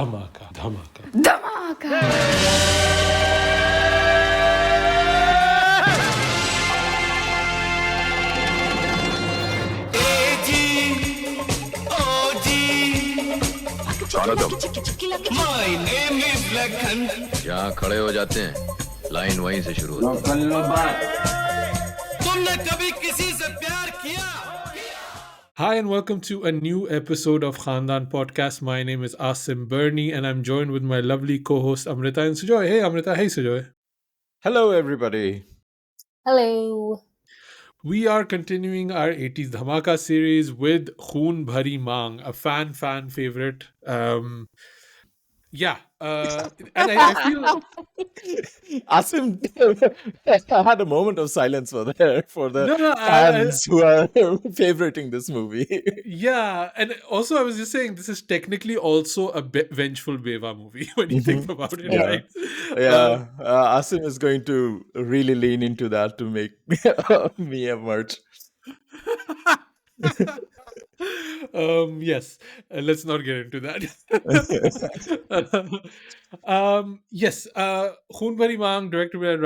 Dhamaka, Dhamaka. Dhamaka! My name is Rekha. जहाँ खड़े हो जाते हैं लाइन वहीं से शुरू होती तुमने कभी किसी से प्यार किया? Hi and welcome to a new episode of Khandaan Podcast. My name is Asim Bernie and I'm joined with my lovely co-host Amrita and Sujoy. Hey Amrita, hey Sujoy. Hello, everybody. Hello. We are continuing our 80s Dhamaka series with Khoon Bhari Maang, a fan favorite. And I feel Asim had a moment of silence for the No, fans who are favoriting this movie. yeah, and also I was just saying this is technically also a vengeful Beva movie when you think about it, Yeah. right? Yeah, Asim is going to really lean into that to make me emerge. Yes, let's not get into that. Yes, Khoon Bhari Maang, directed by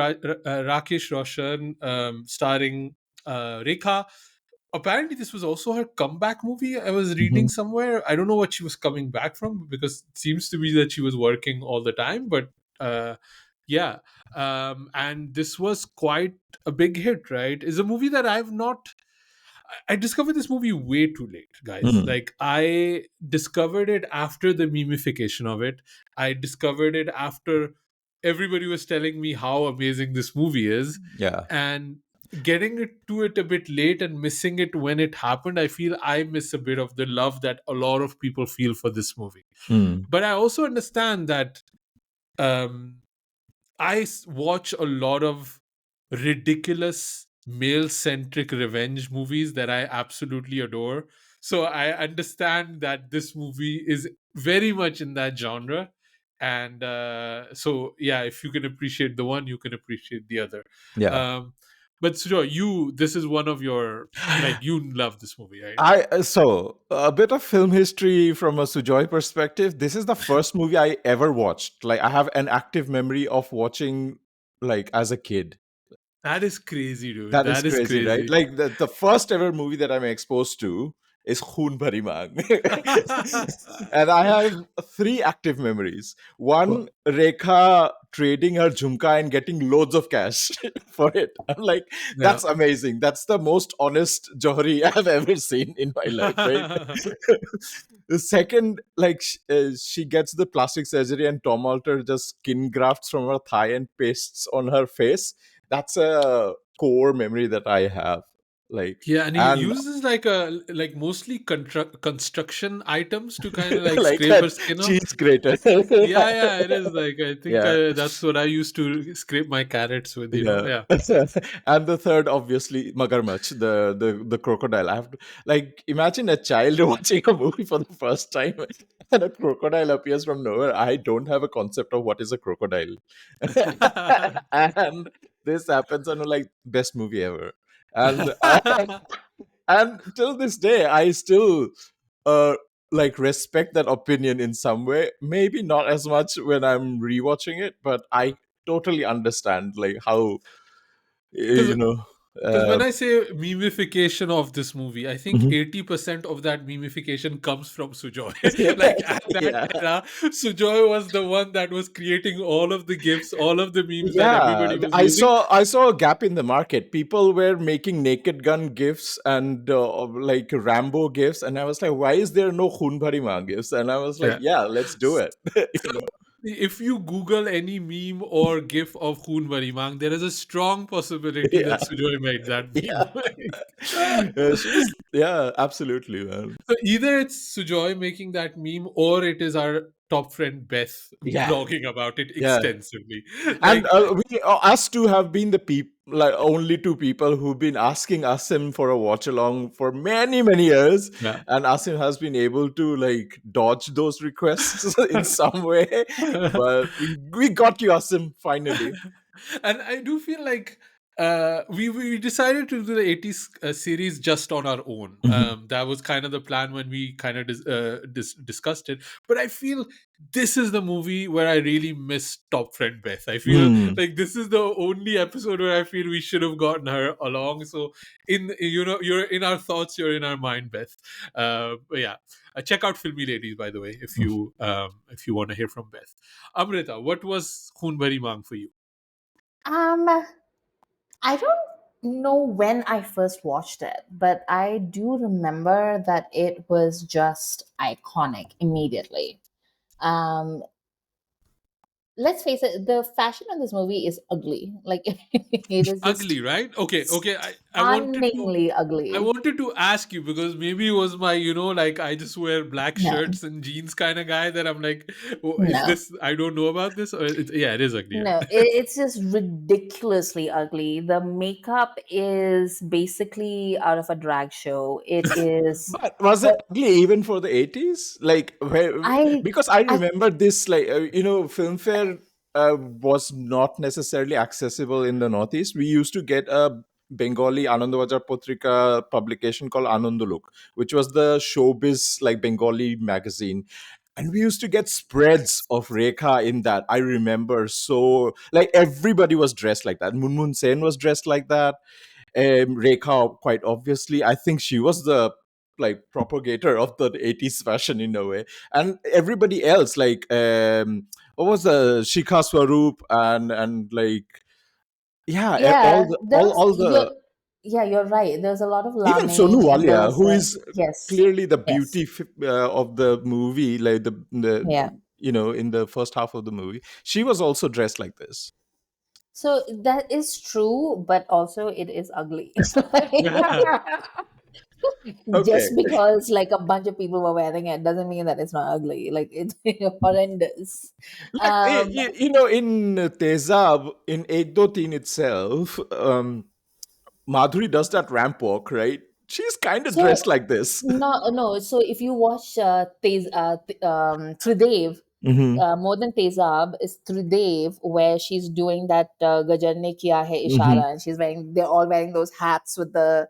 Rakesh, Roshan, starring Rekha. Apparently, this was also her comeback movie. I was reading somewhere. I don't know what she was coming back from because it seems to be that she was working all the time. But yeah, and this was quite a big hit, right? It's a movie that I discovered this movie way too late, guys. Like, I discovered it after the memification of it. I discovered it after everybody was telling me how amazing this movie is. Yeah. And getting to it a bit late and missing it when it happened, I feel I miss a bit of the love that a lot of people feel for this movie. But I also understand that I watch a lot of ridiculous male-centric revenge movies that I absolutely adore. So I understand that this movie is very much in that genre. And so, yeah, if you can appreciate the one, you can appreciate the other. Yeah. But Sujoy, this is one of your, you love this movie, right? So a bit of film history from a Sujoy perspective. This is the first movie I ever watched. Like, I have an active memory of watching, like, as a kid. That is crazy, dude. That is crazy, right? Like, the first ever movie that I'm exposed to is Khoon Bhari Maang. And I have 3 active memories. One, Rekha trading her jhumka and getting loads of cash for it. I'm like, that's amazing. That's the most honest Johari I've ever seen in my life, right? The second, like, she gets the plastic surgery and Tom Alter just skin grafts from her thigh and pastes on her face. That's a core memory that I have. Like, yeah, and he uses like mostly construction items to kind of like, like scrape her skin off. cheese grater. Yeah, it is like, I think that's what I used to scrape my carrots with. You know? Yeah. And the third, obviously, Magarmach, the crocodile. I have to, like, imagine a child watching a movie for the first time and a crocodile appears from nowhere. I don't have a concept of what is a crocodile. And this happens, and I'm like, best movie ever. And and till this day, I still like respect that opinion in some way. Maybe not as much when I'm rewatching it, but I totally understand like how you know. Because when I say memification of this movie, I think 80% of that memification comes from Sujoy. Like, at that era, Sujoy was the one that was creating all of the gifs, all of the memes that everybody was using. I saw a gap in the market. People were making Naked Gun gifts and like Rambo gifts, and I was like, why is there no Khoon Bhari Maang gifts? And I was like, yeah, let's do it. You know? If you Google any meme or GIF of Khoon Bhari Maang, there is a strong possibility that Sujoy made that meme. Yeah, absolutely, man. So either it's Sujoy making that meme, or it is our top friend Beth blogging about it extensively. And us two have been the only 2 people who've been asking Asim for a watch along for many years, and Asim has been able to like dodge those requests in some way, but we got you, Asim, finally. And I do feel like we decided to do the 80s series just on our own. That was kind of the plan when we kind of discussed it. But I feel this is the movie where I really miss Top Friend Beth. I feel Mm. like this is the only episode where I feel we should have gotten her along. So you're in our thoughts, you're in our mind, Beth. But yeah, check out Filmy Ladies, by the way, if you want to hear from Beth. Amrita, what was Khoon Bhari Maang for you? Um, I don't know when I first watched it, but I do remember that it was just iconic immediately. Um, let's face it, the fashion in this movie is ugly. Like it is just Ugly, right? Okay. stunningly I ugly. wanted to ask you because maybe it was my, like I just wear black No, shirts and jeans kind of guy that I'm like, oh, is no. this, I don't know about this? Or yeah, it is ugly. No, it's just ridiculously ugly. The makeup is basically out of a drag show. It is But was it the ugly even for the 80s? Like, I because I I remember this, like, Filmfare was not necessarily accessible in the Northeast. We used to get a Bengali Anandabazar Potrika publication called Anandalok, which was the showbiz, like, Bengali magazine. And we used to get spreads of Rekha in that. I remember, so like everybody was dressed like that. Munmun Sen was dressed like that. Rekha, quite obviously, I think she was the like propagator of the 80s fashion in a way. And everybody else, like what was the Shikha Swaroop and like yeah, yeah, all the you're right. There's a lot of even Sonu Lamein and Walia, those who is yes. clearly the Yes. beauty of the movie, like Yeah. in the first half of the movie, she was also dressed like this. So that is true, but also it is ugly. Okay. Just because like a bunch of people were wearing it doesn't mean that it's not ugly. Like it's horrendous. Like Um, in Tezab, in Ek Do Teen itself, Madhuri does that ramp walk, right? She's kind of so dressed like this. no. So if you watch Tridev, Hmm. more than Tezab is Tridev, where she's doing that Gajar ne kiya hai Hmm. ishara, and they're all wearing those hats with the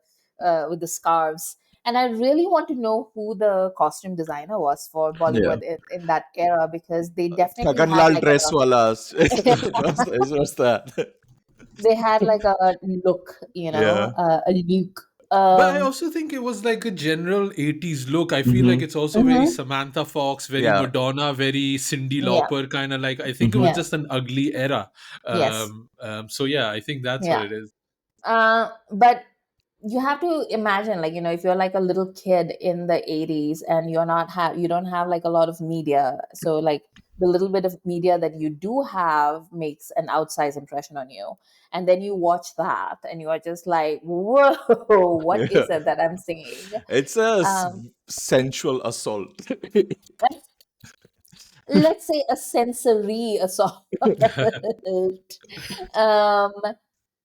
scarves. And I really want to know who the costume designer was for Yeah. Bollywood in that era because they definitely had Kaganlal like dress walas. a It was that. they had like a look, Yeah. a look. But I also think it was like a general 80s look. I feel like Hmm. it's also very Mhm. Samantha Fox, very Yeah. Madonna, very Cyndi Yeah, Lauper kind of like. I think it Hmm. was yeah, just an ugly era. yes, So yeah, I think that's what yeah. it is. But you have to imagine, like, if you're like a little kid in the 80s and you don't have like a lot of media. So, like, the little bit of media that you do have makes an outsized impression on you. And then you watch that and you are just like, whoa, what Yeah. is it that I'm seeing? It's a Um, sensual assault. let's say a sensory assault. um,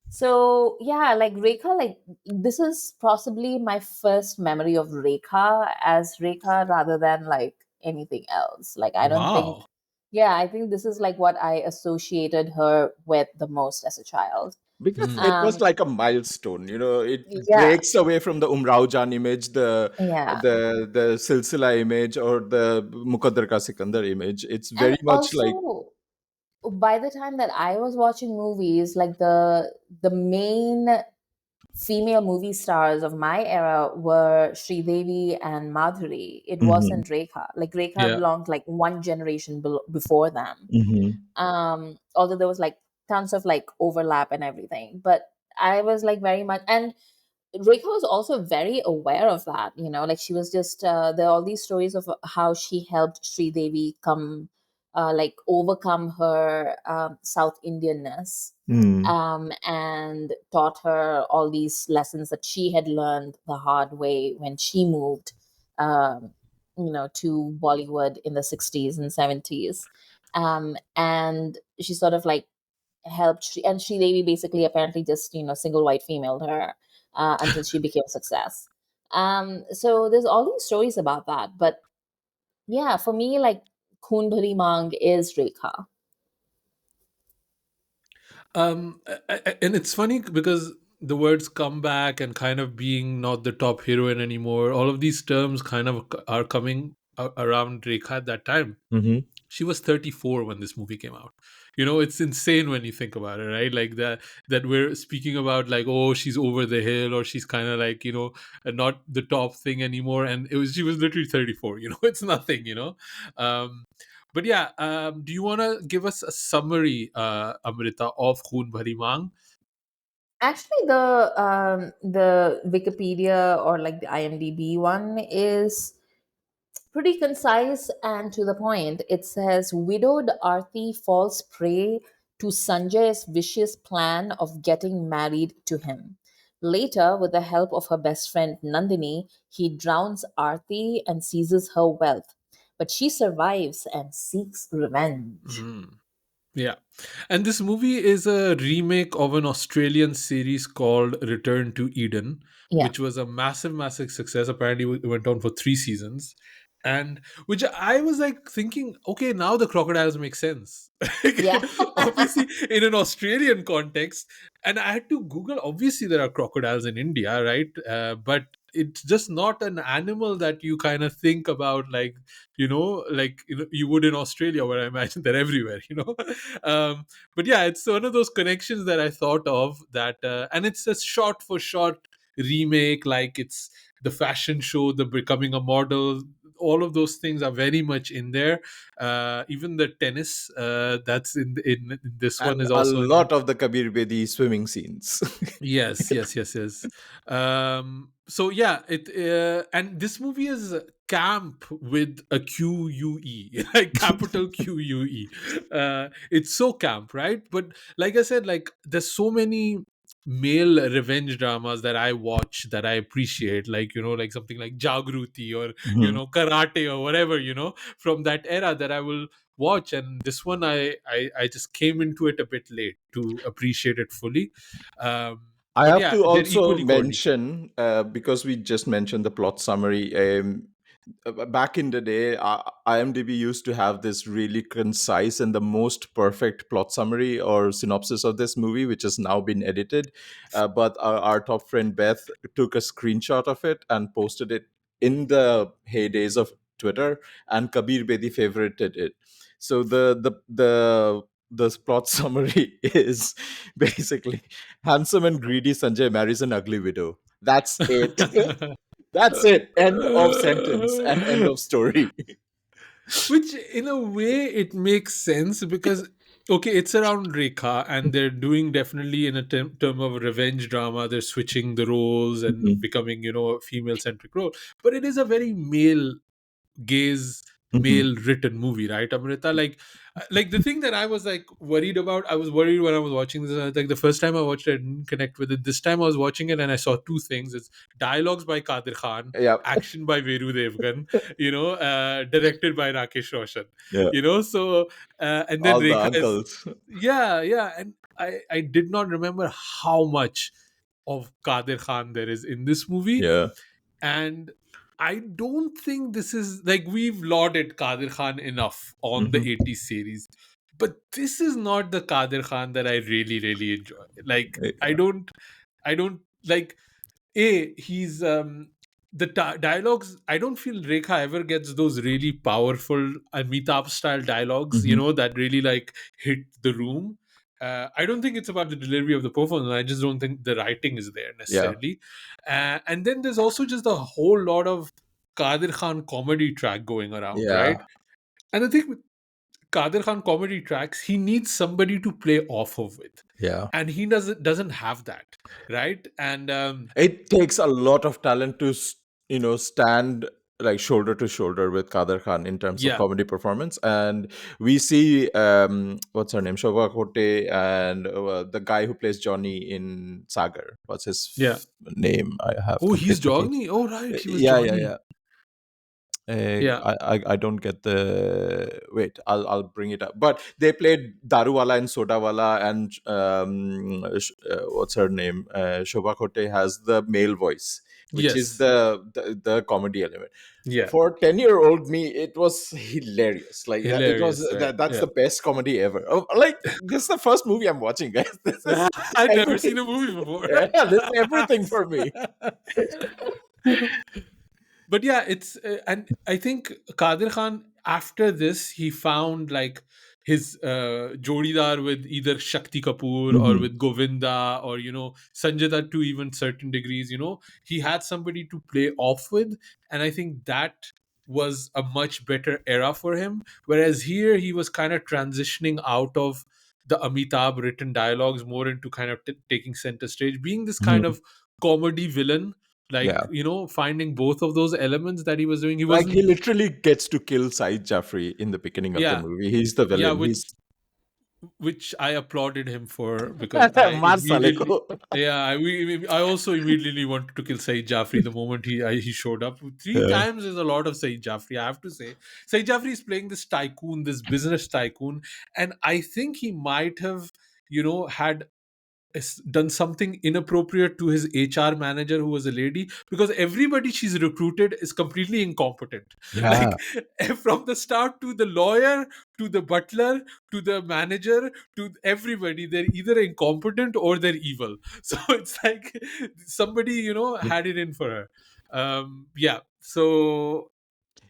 So yeah, like Rekha, like this is possibly my first memory of Rekha as Rekha rather than like anything else. Like I don't think, Wow. yeah, I think this is like what I associated her with the most as a child. Because Hmm. it was Um, like a milestone, it yeah, breaks away from the Umrao image, yeah, the Silsila image, or the Muqaddar Ka Sikandar image. It's and very much like also by the time that I was watching movies, like the main female movie stars of my era were Sridevi and Madhuri. It Mhm, wasn't Rekha. Like Rekha Yeah. belonged like one generation before them. mhm. Although there was like tons of like overlap and everything, but I was like very much and Rekha was also very aware of that, like she was just there are all these stories of how she helped Sri Devi like overcome her South Indianness, Mm. and taught her all these lessons that she had learned the hard way when she moved, um, to Bollywood in the 60s and 70s. And she sort of like and Sri Devi basically apparently just single white female her until she became a success. So there's all these stories about that, but yeah, for me, like Khoon Bhari Maang is Rekha. And it's funny because the words come back and kind of being not the top heroine anymore, all of these terms kind of are coming around Rekha at that time. Mm-hmm. She was 34 when this movie came out. It's insane when you think about it, right? Like that we're speaking about, like, oh, she's over the hill, or she's kind of like, not the top thing anymore. And she was literally 34. It's nothing. um but yeah, do you want to give us a summary, Amrita, of Khoon Bhari Maang? Actually, the Wikipedia or like the IMDb one is pretty concise and to the point. It says widowed Arti falls prey to Sanjay's vicious plan of getting married to him. Later, with the help of her best friend Nandini, he drowns Arti and seizes her wealth. But she survives and seeks revenge. Mhm. Yeah. And this movie is a remake of an Australian series called Return to Eden, Yeah. which was a massive, massive success. Apparently, it went on for 3 seasons. And which I was like thinking, okay, now the crocodiles make sense. Yeah. Obviously, in an Australian context. And I had to Google, obviously, there are crocodiles in India, right? But it's just not an animal that you kind of think about, like, you would in Australia, where I imagine they're everywhere. But yeah, it's one of those connections that I thought of, that and it's a shot for shot remake. Like, it's the fashion show, the becoming a model, all of those things are very much in there. Even the tennis, that's in this one, And is a also in there. lot of the Kabir Bedi swimming scenes. Yes, yes, yes, yes. So yeah, it and this movie is camp with a QUE, like capital QUE. It's so camp, right? But like I said, like, there's so many male revenge dramas that I watch that I appreciate, like, like something like Jagruti, or Mhm. Karate, or whatever, from that era, that I will watch. And this one, I just came into it a bit late to appreciate it fully. I But have yeah, to they're also equally corny. mention, because we just mentioned the plot summary. Back in the day, IMDb used to have this really concise and the most perfect plot summary or synopsis of this movie, which has now been edited. But our top friend Beth took a screenshot of it and posted it in the heydays of Twitter, and Kabir Bedi favorited it. So the plot summary is basically: handsome and greedy Sanjay marries an ugly widow. That's it. That's it. End of sentence and end of story. Which, in a way, it makes sense because, okay, it's around Rekha, and they're doing definitely in a term of revenge drama. They're switching the roles and Mhm. becoming, a female centric role. But it is a very male gaze, Mhm. male written movie, right, Amrita? Like the thing that I was like worried about, I was worried when I was watching this. Like, the first time I watched it, I didn't connect with it. This time I was watching it and I saw two things: it's dialogues by Kadir Khan, Yeah. action by Veru Devgan, directed by Rakesh Roshan. Yeah. So and then All the Rekha is, uncles. yeah, yeah. And I did not remember how much of Kadir Khan there is in this movie. Yeah. And I don't think this is, like, we've lauded Kadir Khan enough on the Mhm. 80s series, but this is not the Kadir Khan that I really, really enjoy. Like, Yeah. I don't like. He's dialogues. I don't feel Rekha ever gets those really powerful Amitabh style dialogues, Mhm. that really like hit the room. I don't think it's about the delivery of the performance. I just don't think the writing is there Yeah. necessarily. And then there's also just a whole lot of Kadir Khan comedy track going around, right? Yeah. And I think with Kadir Khan comedy tracks, he needs somebody to play off of with, Yeah. and he doesn't have that, right? And It takes a lot of talent to, stand like shoulder to shoulder with Kader Khan in terms of yeah, comedy performance. And we see, what's her name, Shobha Kote, and the guy who plays Johnny in Sagar. What's his yeah. name? I have Oh, he's completely Johnny. Oh, right, he was Yeah, yeah, Johnny. yeah. Yeah, I don't get the wait. I'll bring it up. But they played Daruwala and Sodawala, and what's her name? Shobha Kote has the male voice, which is Yes. the comedy element. Yeah. For 10-year-old me, it was hilarious. Like it was Hilarious, right? that's Yeah. the best comedy ever. Like this is the first movie I'm watching, guys. This is I'd never everything. seen a movie before. Yeah, this is everything for me. But yeah, it's and I think Kadir Khan after this he found like his jodidar with either Shakti Kapoor or Mhm. with Govinda or Sanjay Dutt to even certain degrees. He had somebody to play off with, and I think that was a much better era for him. Whereas here he was kind of transitioning out of the Amitabh written dialogues more into kind of taking center stage, being this kind Mhm. of comedy villain, like Yeah. finding both of those elements that he was doing. He Like wasn't. he literally gets to kill Saeed Jaffrey in the beginning of the Yeah, movie. He's the yeah, villain. He's which I applauded him for, because I Mar sale immediately, ko. yeah, I also immediately wanted to kill Saeed Jaffrey the moment he showed up. Three Yeah. times is a lot of Saeed Jaffrey, I have to say. Saeed Jaffrey is playing this tycoon, this business tycoon, and I think he might have, had done something inappropriate to his HR manager, who was a lady, because everybody she's recruited is completely incompetent. Yeah. Like from the start, to the lawyer, to the butler, to the manager, to everybody, they're either incompetent or they're evil. So it's like somebody had it in for her. Yeah. So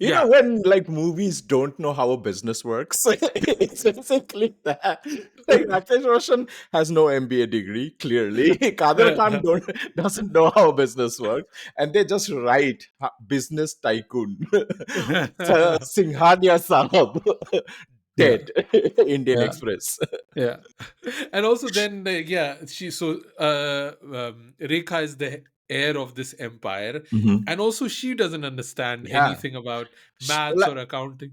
You know, yeah. when like movies don't know how a business works, it's basically that. Like Rakesh Roshan has no MBA degree, clearly. Kadir Khan doesn't know how business works, and they just write business tycoon. Singhania Sahab, Yeah. dead. Indian Yeah. Express. Yeah. And also then Rekha is the heir of this empire, Mhm. and also she doesn't understand Yeah. anything about Sh- maths like- or accounting.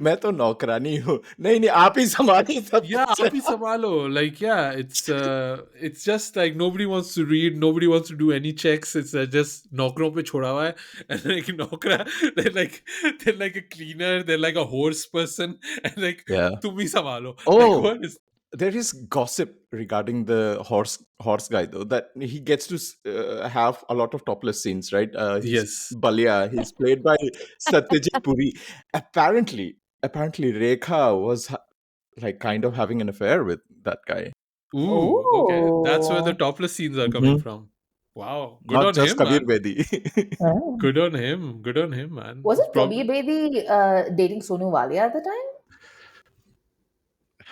मैं तो नौकरानी हूँ नहीं नहीं आप ही संभालिए सब Yeah, कुछ aap hi sambhalo. Like, yeah, it's just like nobody wants to read, nobody wants to do any checks. It's just naukron pe choda hua hai. And like naukra, they're like a cleaner, they're like a horse person, and like Yeah. tum hi sambhalo. Like, Oh, what is there is gossip regarding the horse guy though, that he gets to have a lot of topless scenes, right? He's Yes. Balia. He's played by Satyajit Puri. Apparently, Rekha was like kind of having an affair with that guy. Ooh, okay. That's where the Oh. topless scenes are coming Mhm. from. Wow. Good Not on just him, Kabir man. Bedi. Oh. Good on him. Good on him, man. Was It's it Kabir Bedi dating Sonu Walia at the time?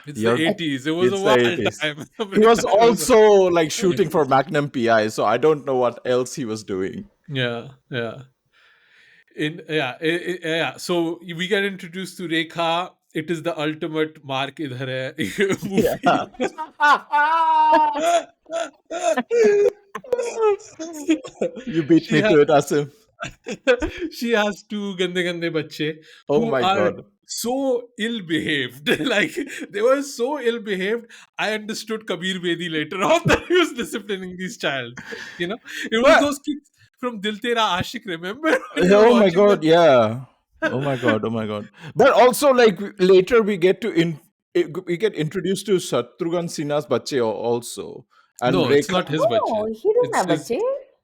It's the You're- 80s. It was a It's the wild 80s. time. He was Amrita, it was also like shooting for Magnum PI, so I don't know what else he was doing. yeah, yeah. Yeah. So we get introduced to Rekha. It is the ultimate Mark Idhar hai movie. You beat She me has to it, Asim. she has two gande gande bache Oh who my are god. so ill behaved. Like they were so ill behaved. I understood Kabir Bedi later on that he was disciplining these child. It was But those kids from Dil Tera Ashik. Remember when we were oh my watching god, that? yeah. Oh my god, oh my god. But also, like later we get to we get introduced to Shatrughan Sinha's bache also, and No, it's Rekha. not his bache. No, he didn't It's have a his. chick.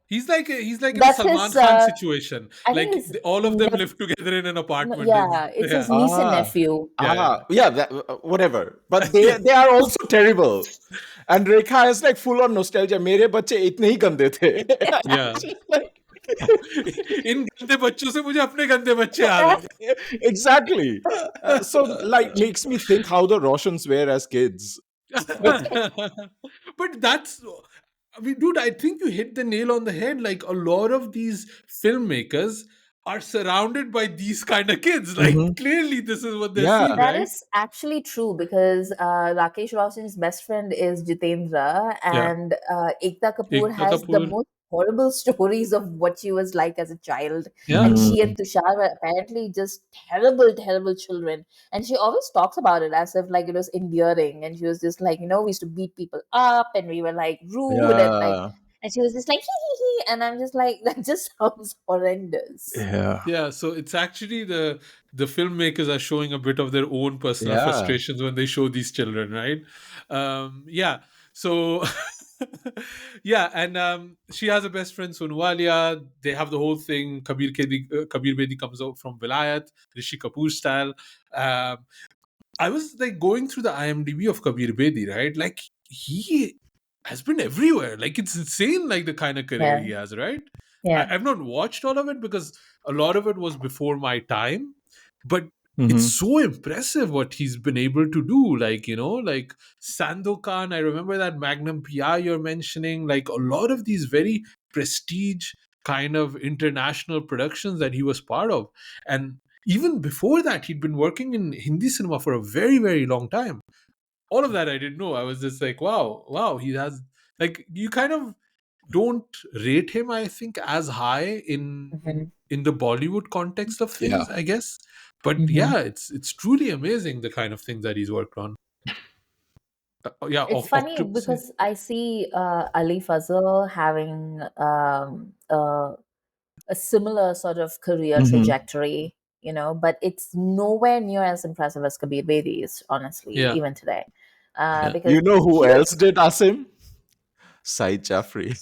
He's like in a That's Salman his. Khan situation. I think Like his. all of them live together in an apartment. Yeah, it's his niece and Ah, nephew. yeah, that, whatever. But they are also terrible. And Rekha has like full on nostalgia. मेरे बच्चे इतने ही गंदे थे. Yeah. She's like, इन गंदे बच्चों से मुझे अपने गंदे बच्चे याद है. exactly. So like makes me think how the Roshans were as kids. But dude, I think you hit the nail on the head. Like a lot of these filmmakers are surrounded by these kind of kids. Like Mhm. clearly this is what they're Yeah. seeing, That right? is actually true because Rakesh Roshan's best friend is Jitendra, and Ekta Kapoor Ekta has the Kapoor. most horrible stories of what she was like as a child. Yeah. And she and Tushar were apparently just terrible, terrible children. And she always talks about it as if like it was endearing. And she was just like, we used to beat people up and we were like rude and like. Yeah. And she was just like, hee hee hee. And I'm just like, that just sounds horrendous. Yeah. Yeah, so it's actually the filmmakers are showing a bit of their own personal Yeah. frustrations when they show these children, right? Yeah. So Yeah, and she has a best friend Sonu Walia. They have the whole thing. Kabir Bedi comes out from Vilayat, Rishi Kapoor style. Um, I was like going through the IMDb of Kabir Bedi, right? Like he has been everywhere. Like it's insane, like the kind of career Yeah, he has, right? yeah. I've not watched all of it because a lot of it was before my time, but it's Mhm. so impressive what he's been able to do. Like, like Sandokan, I remember that Magnum PI you're mentioning, like a lot of these very prestige kind of international productions that he was part of. And even before that, he'd been working in Hindi cinema for a very, very long time. All of that I didn't know. I was just like, wow, he has, like, you kind of don't rate him, I think, as high Mhm, in the Bollywood context of Yeah. things, I guess. But mhm. yeah, it's truly amazing the kind of things that he's worked on. Yeah, It's funny Octopussy. because I see Ali Fazal having a similar sort of career Mhm. trajectory, but it's nowhere near as impressive as Kabir Bedi's, honestly, Yeah, even today. yeah, Because You know who he was. else did Asim? Said Jafri.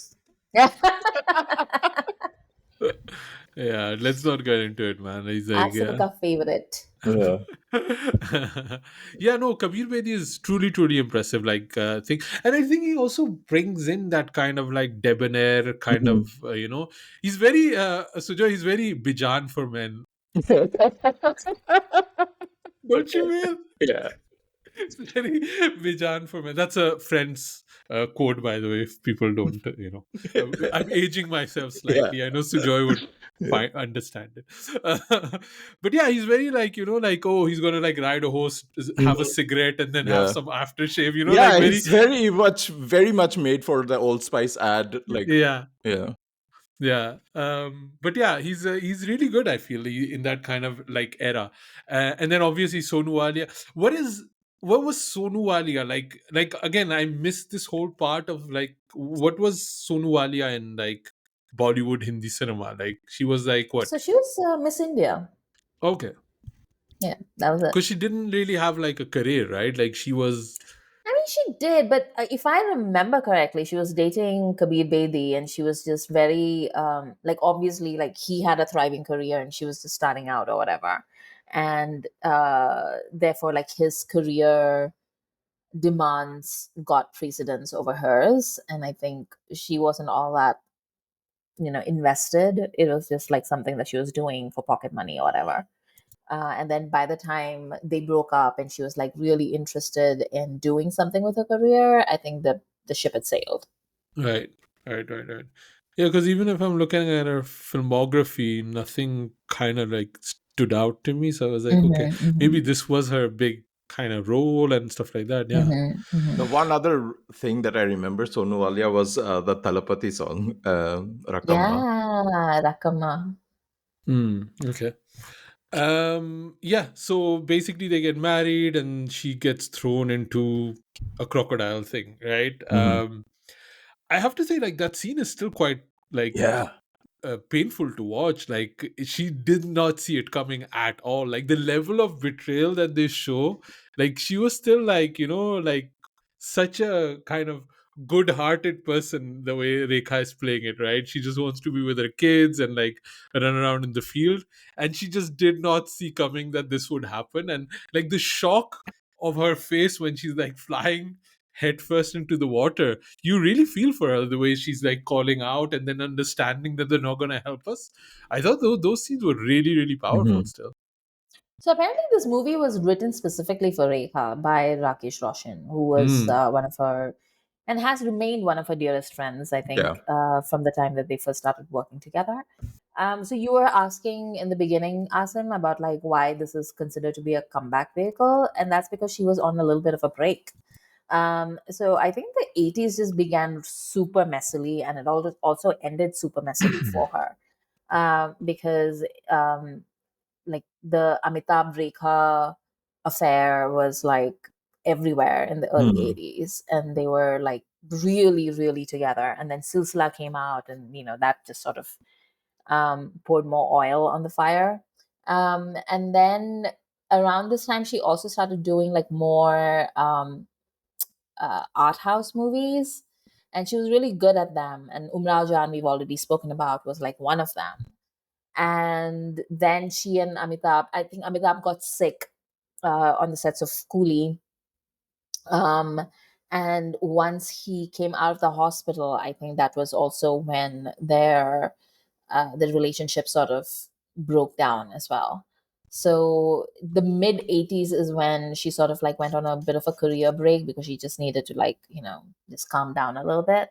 yeah. Let's not get into it, man. He's like, Asim yeah. ka favorite. Yeah. Yeah, no, Kabir Bedi is truly, truly impressive. Like, thing, and I think he also brings in that kind of like debonair kind Mhm. of, he's very, Sujoy, he's very Bijan for men. Don't you mean? Yeah. It's very Bijan for men. That's a friend's quote, by the way, if people don't, I'm aging myself Yeah. slightly. I know Sujoy would Yeah. understand it. But yeah, he's very like, like, oh, he's going to like ride a horse, have a Mhm. cigarette, and then have Yeah. some aftershave, like Yeah, very, he's very much made for the Old Spice ad. Like, yeah. yeah. Yeah, but yeah, he's really good. I feel in that kind of like era, and then obviously Sonu Walia. What was Sonu Walia like? Like again, I missed this whole part of like what was Sonu Walia in like Bollywood Hindi cinema? Like she was like what? So she was Miss India. Okay, Yeah, that was it. because she didn't really have like a career, right? Like she was. I mean, she did, but if I remember correctly, she was dating Kabir Bedi, and she was just very, like, obviously, like, he had a thriving career, and she was just starting out or whatever, and therefore, like, his career demands got precedence over hers, and I think she wasn't all that, invested. It was just like something that she was doing for pocket money or whatever. And then by the time they broke up and she was like really interested in doing something with her career, I think the ship had sailed. Right, right. Yeah, because even if I'm looking at her filmography, nothing kind of like stood out to me. So I was like, okay, Mm-hmm, mm-hmm, maybe this was her big kind of role and stuff like that. Yeah. mm-hmm, mm-hmm. The one other thing that I remember Sonu Walia was the Talapati song, Rakamma. Yeah, Rakama. Okay. Yeah, so basically they get married and she gets thrown into a crocodile thing, right? Mhm. I have to say, like, that scene is still quite like Yeah. painful to watch. Like she did not see it coming at all. Like the level of betrayal that they show, like she was still like, like such a kind of good-hearted person. The way Rekha is playing it, right? She just wants to be with her kids and like run around in the field, and she just did not see coming that this would happen. And like the shock of her face when she's like flying headfirst into the water, you really feel for her the way she's like calling out and then understanding that they're not going to help us. I thought those scenes were really, really powerful Mhm. still. So apparently, this movie was written specifically for Rekha by Rakesh Roshan, who was Mm. one of her, and has remained one of her dearest friends, I Yeah. think, from the time that they first started working together. So you were asking in the beginning, Asim, about like why this is considered to be a comeback vehicle, and that's because she was on a little bit of a break. So I think the 80s just began super messily, and it also ended super messily for her, because like the Amitabh Rekha affair was like everywhere in the early Mhm. 80s, and they were like really, really together. And then Silsila came out, and that just sort of poured more oil on the fire. And then around this time, she also started doing like more art house movies. and she was really good at them. And Umrao Jan, we've already spoken about, was like one of them. And then she and Amitabh, I think Amitabh got sick on the sets of Coolie. And once he came out of the hospital, I think that was also when the relationship sort of broke down as well. So the mid 80s is when she sort of like went on a bit of a career break because she just needed to like, just calm down a little bit.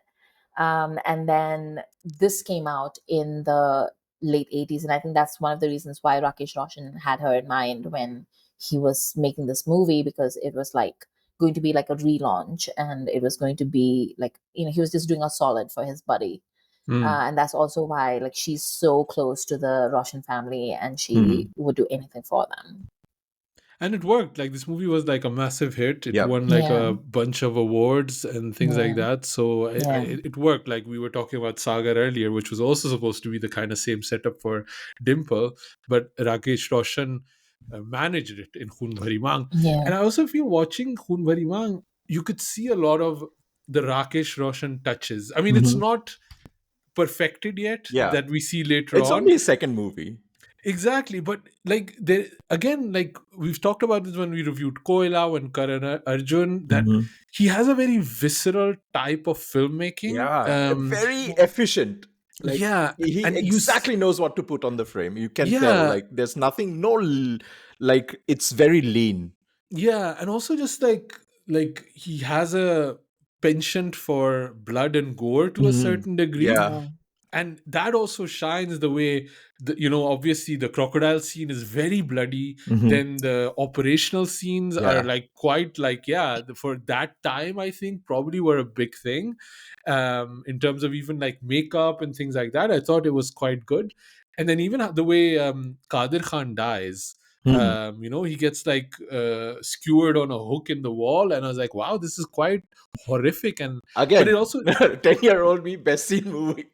And then this came out in the late 80s. And I think that's one of the reasons why Rakesh Roshan had her in mind when he was making this movie, because it was like going to be like a relaunch, and it was going to be like, he was just doing a solid for his buddy. And that's also why like she's so close to the Roshan family, and she would do anything for them. And it worked. Like, this movie was like a massive hit. It Yep. won like Yeah. a bunch of awards and things like Yeah. that. So Yeah. it worked. Like, we were talking about Sagar earlier, which was also supposed to be the kind of same setup for Dimple, but Rakesh Roshan managed it in Khoon Bhari Maang. Yeah. And I also feel watching Khoon Bhari Maang, you could see a lot of the Rakesh Roshan touches. I mean, it's not perfected yet, Yeah. that we see later It's on. only a second movie. Exactly, but like there again, like we've talked about this when we reviewed Koila and Karan Arjun, that he has a very visceral type of filmmaking. Yeah, very efficient. Like, yeah, he and exactly knows what to put on the frame. You can Yeah. tell, like, there's nothing, like, it's very lean. Yeah, and also just like he has a penchant for blood and gore to a certain degree. Yeah. And that also shines the way, obviously the crocodile scene is very bloody. Then the operational scenes Yeah. are like quite like, for that time, I think probably were a big thing in terms of even like makeup and things like that. I thought it was quite good. And then even the way Kadir Khan dies, he gets like skewered on a hook in the wall, and I was like, wow, this is quite horrific. And Again, but it also 10-year-old me, best movie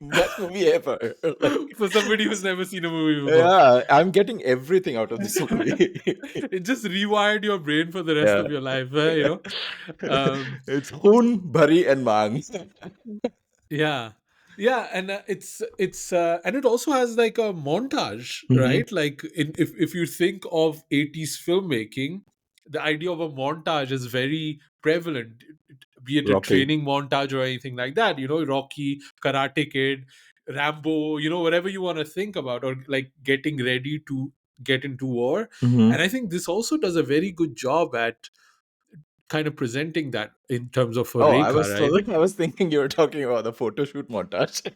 ever. Like, for somebody who's never seen a movie before. yeah, I'm getting everything out of this movie. It just rewired your brain for the rest of your life, It's Khoon, Bhari, and Maang. Yeah, and it's and it also has like a montage, right? Like if you think of 80s filmmaking, the idea of a montage is very prevalent, be it a Rocky. training montage or anything like that. Rocky, Karate Kid, Rambo, whatever you want to think about, or like getting ready to get into war. And I think this also does a very good job at kind of presenting that in terms of Oh, Rekha, right? I was thinking you were talking about the photo shoot montage.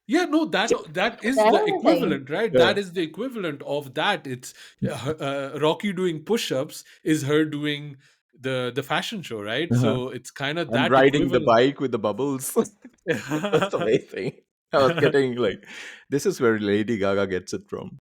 Yeah, no, that is That the was the equivalent, right? Yeah. That is the equivalent of that. It's Rocky doing push-ups is her doing the fashion show, right? So it's kind of And that riding the equivalent. bike with the bubbles. That's amazing. I was getting like, this is where Lady Gaga gets it from.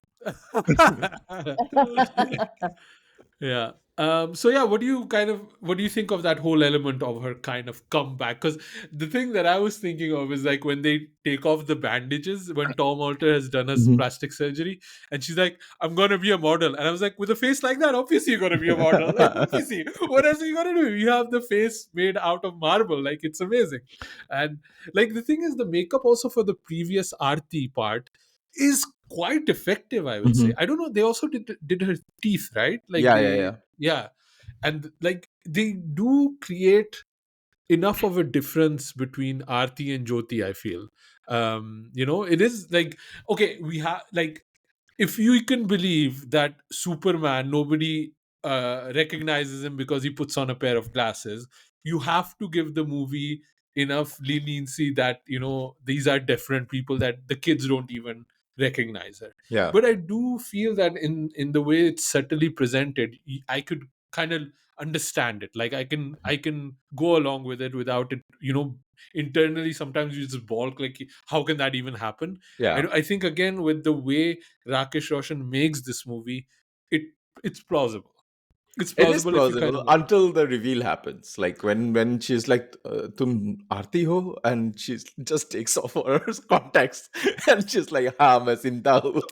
Yeah. So yeah, what do you think of that whole element of her kind of comeback? Because the thing that I was thinking of is like when they take off the bandages when Tom Alter has done his plastic surgery, and she's like, "I'm gonna be a model," and I was like, with a face like that, obviously you're gonna be a model. Like, obviously, what else are you gonna do? You have the face made out of marble, like it's amazing. And like the thing is, the makeup also for the previous Aarti part is quite effective, I would say. I don't know. They also did her teeth, right? Like yeah. And like they do create enough of a difference between Aarti and Jyoti, I feel. It is like, okay, we have like, if you can believe that Superman, nobody recognizes him because he puts on a pair of glasses, you have to give the movie enough leniency that these are different people, that the kids don't even recognize her. Yeah. But I do feel that in the way it's subtly presented, I could kind of understand it. Like I can go along with it without it, internally sometimes you just balk, like how can that even happen? Yeah. I think again with the way Rakesh Roshan makes this movie, it's plausible. It's It is plausible if you kind plausible of until the reveal happens. Like when she's like, "Tum Aarti ho," and she just takes off her contacts and she's like, "Ha, main zinda hu."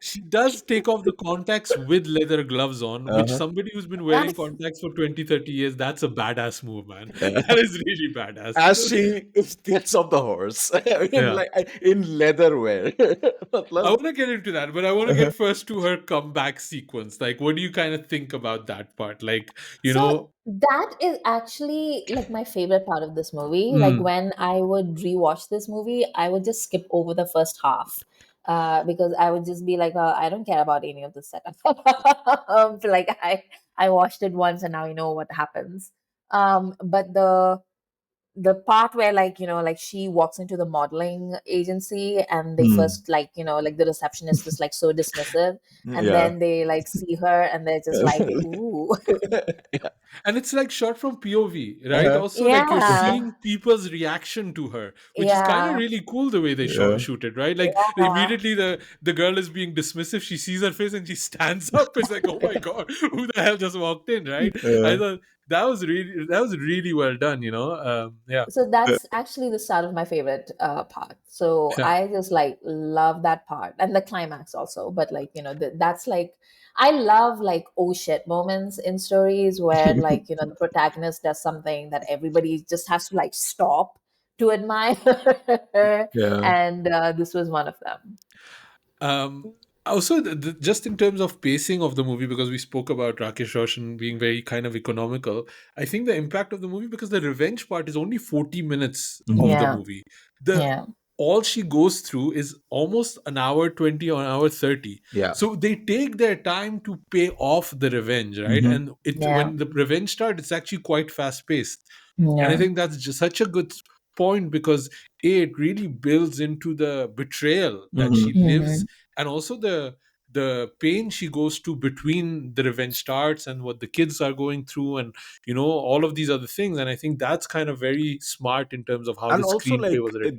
she does take off the contacts with leather gloves on, which Uh-huh. somebody who's been wearing That's contacts for 20, 30 years, that's a badass move, man. Yeah. That is really badass. As she gets off the horse Yeah. in leather wear. I want to get into that, but I want to Uh-huh. get first to her comeback sequence. Like, what do you kind of think about that part? Like, you So know, that is actually like my favorite part of this movie. Like mm, when I would rewatch this movie, I would just skip over the first half because I would just be like, I don't care about any of this setup. Like I watched it once and now I know what happens. But the part where like like she walks into the modeling agency and they Hmm. first like like the receptionist is like so dismissive, and Yeah. then they like see her and they're just like, ooh. Yeah. and it's like shot from POV, right? Uh-huh. Also, like you're Yeah, seeing people's reaction to her, which is kind of yeah, really cool the way they Yeah. shoot it, right? Like yeah. immediately the girl is being dismissive. She sees her face and she stands up. It's like, oh my god, who the hell just walked in, right? I Yeah. thought that was really well done. Yeah, So that's actually the start of my favorite part. So yeah, I just like love that part and the climax also. But like that's like I love like oh shit moments in stories where like the protagonist does something that everybody just has to like stop to admire, Yeah. and this was one of them. Um, also, just in terms of pacing of the movie, because we spoke about Rakesh Roshan being very kind of economical, I think the impact of the movie, because the revenge part is only 40 minutes of the Mhm. Yeah, movie. The yeah, All she goes through is almost an hour 20 or an hour 30. Yeah. So they take their time to pay off the revenge, right? Mhm. And it yeah, when the revenge starts, it's actually quite fast paced. And I yeah. think that's just such a good point because it really builds into the betrayal that she Mhm. lives, Mhm. and also the pain she goes to between the revenge starts and what the kids are going through, and all of these other things. And I think that's kind of very smart in terms of how the And also, screenplay like, was written.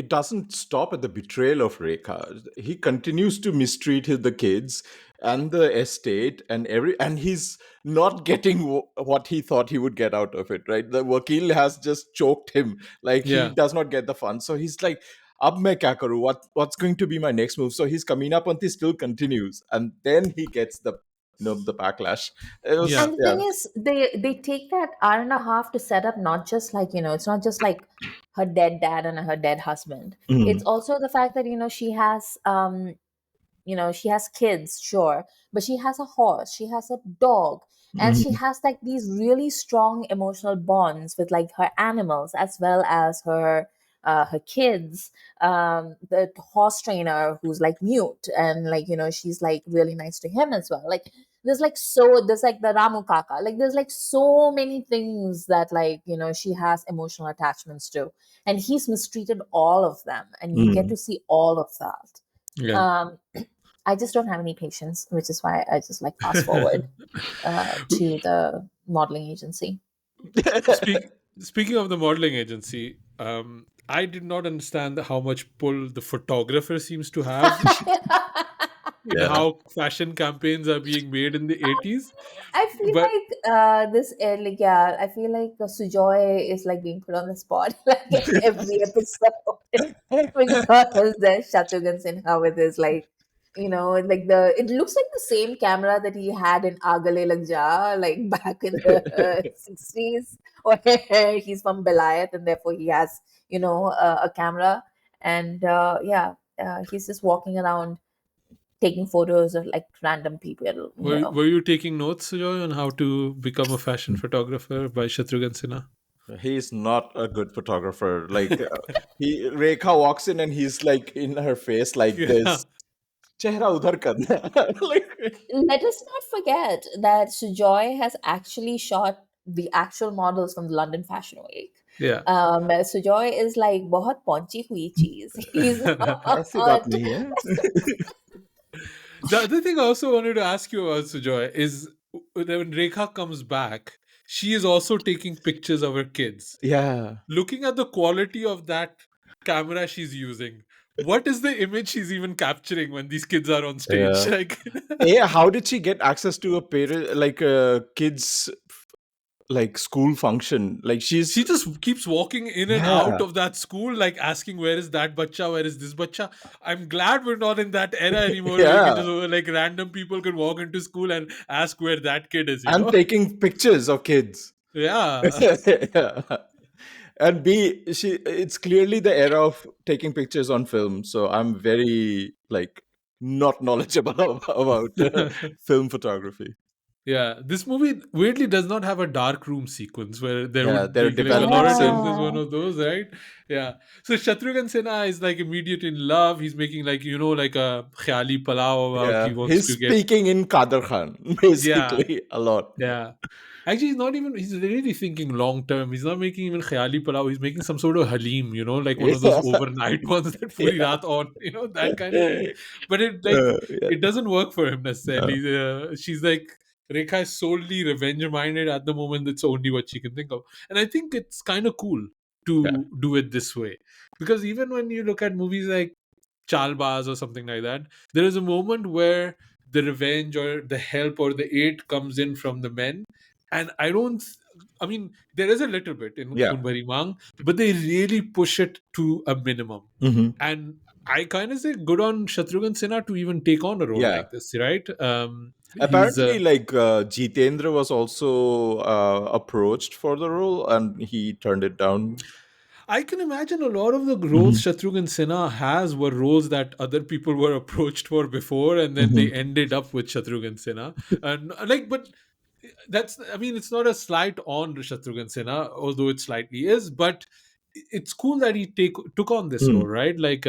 it doesn't stop at the betrayal of Rekha. He continues to mistreat the kids and the estate and he's not getting what he thought he would get out of it. Right, the wakil has just choked him. Like, he Yeah, does not get the funds, so he's like, "Ab main kya karu? What's going to be my next move?" So his Kaminapanti still continues, and then he gets the backlash. It yeah, was, And the yeah. thing is, they take that hour and a half to set up not just like it's not just like her dead dad and her dead husband. It's Mhm. also the fact that she has she has kids, sure, but she has a horse, she has a dog, and she Mhm. has like these really strong emotional bonds with like her animals as well as her kids. The horse trainer who's like mute, and like she's like really nice to him as well. Like there's like the Ramu Kaka. Like there's like so many things that like she has emotional attachments to, and he's mistreated all of them, and you get Mhm. to see all of that. yeah. um, I just don't have any patience, which is why I just like fast forward to the modeling agency. Speak, Speaking of the modeling agency, I did not understand how much pull the photographer seems to have in Yeah. how fashion campaigns are being made in the 80s. I feel But like this like yeah, I feel like Sujoy is like being put on the spot like in every episode because there's Shatrughan Sinha with his like like it looks like the same camera that he had in Agale Lag Ja like back in the 60s, where he's from Belayat and therefore he has a camera, and he's just walking around taking photos of like random people. were you taking notes, Sujoy, on how to become a fashion photographer by Shatrughan Sinha? He's not a good photographer. Like, he Rekha walks in and he's like in her face like Yeah, this. Chehra udhar karna. Like, Let us not forget that Sujoy has actually shot the actual models from the London Fashion Week. yeah. Sujoy is like बहुत पहुंची हुई चीज. He's ऐसी बात not. नहीं है. The other thing I also wanted to ask you about, Sujoy, is when Rekha comes back, she is also taking pictures of her kids. Yeah. Looking at the quality of that camera she's using, what is the image she's even capturing when these kids are on stage? Yeah. Like, Yeah, how did she get access to a parent, like, kids like school function. Like she's She just keeps walking in and out of that school, like asking, "Where is that bacha? Where is this bacha?" I'm glad we're not in that era anymore, where you can yeah, just like random people can walk into school and ask where that kid is. You and know? taking pictures of kids. Yeah. Yeah. And B, it's clearly the era of taking pictures on film. So I'm very like not knowledgeable about film photography. Yeah, this movie weirdly does not have a dark room sequence where there Yeah, would they're be like a lot of developing. times there's one of those, right? Yeah. So Shatrughan Sinha is like immediate in love. He's making like like a khayali palau about he Yeah, wants he's to get. speaking in Kader Khan Yeah, basically a lot. yeah. Actually, he's not even. He's really thinking long term. He's not making even khayali palau. He's making some sort of halim. Like one of those Yeah, overnight ones that puri yeah. raat on. That kind of thing. But Yeah, it doesn't work for him yeah, necessarily. She's like Rekha is solely revenge minded at the moment. That's only what she can think of, and I think it's kind of cool yeah. to do it this way because even when you look at movies like Chalbaz or something like that, there is a moment where the revenge or the help or the aid comes in from the men. And I mean, there is a little bit in Yeah. Khoon Bhari Maang, but they really push it to a minimum. Mhm. And I kind of say good on Shatrughan Sinha to even take on a role Yeah. like this, right? He's Apparently, like Jitendra was also approached for the role, and he turned it down. I can imagine a lot of the roles Shatrughan Sinha has were roles that other people were approached for before, and then they ended up with Shatrughan Sinha. And but I mean, it's not a slight on Shatrughan Sinha, although it slightly is. But it's cool that he took on this role, Mm. right? Like,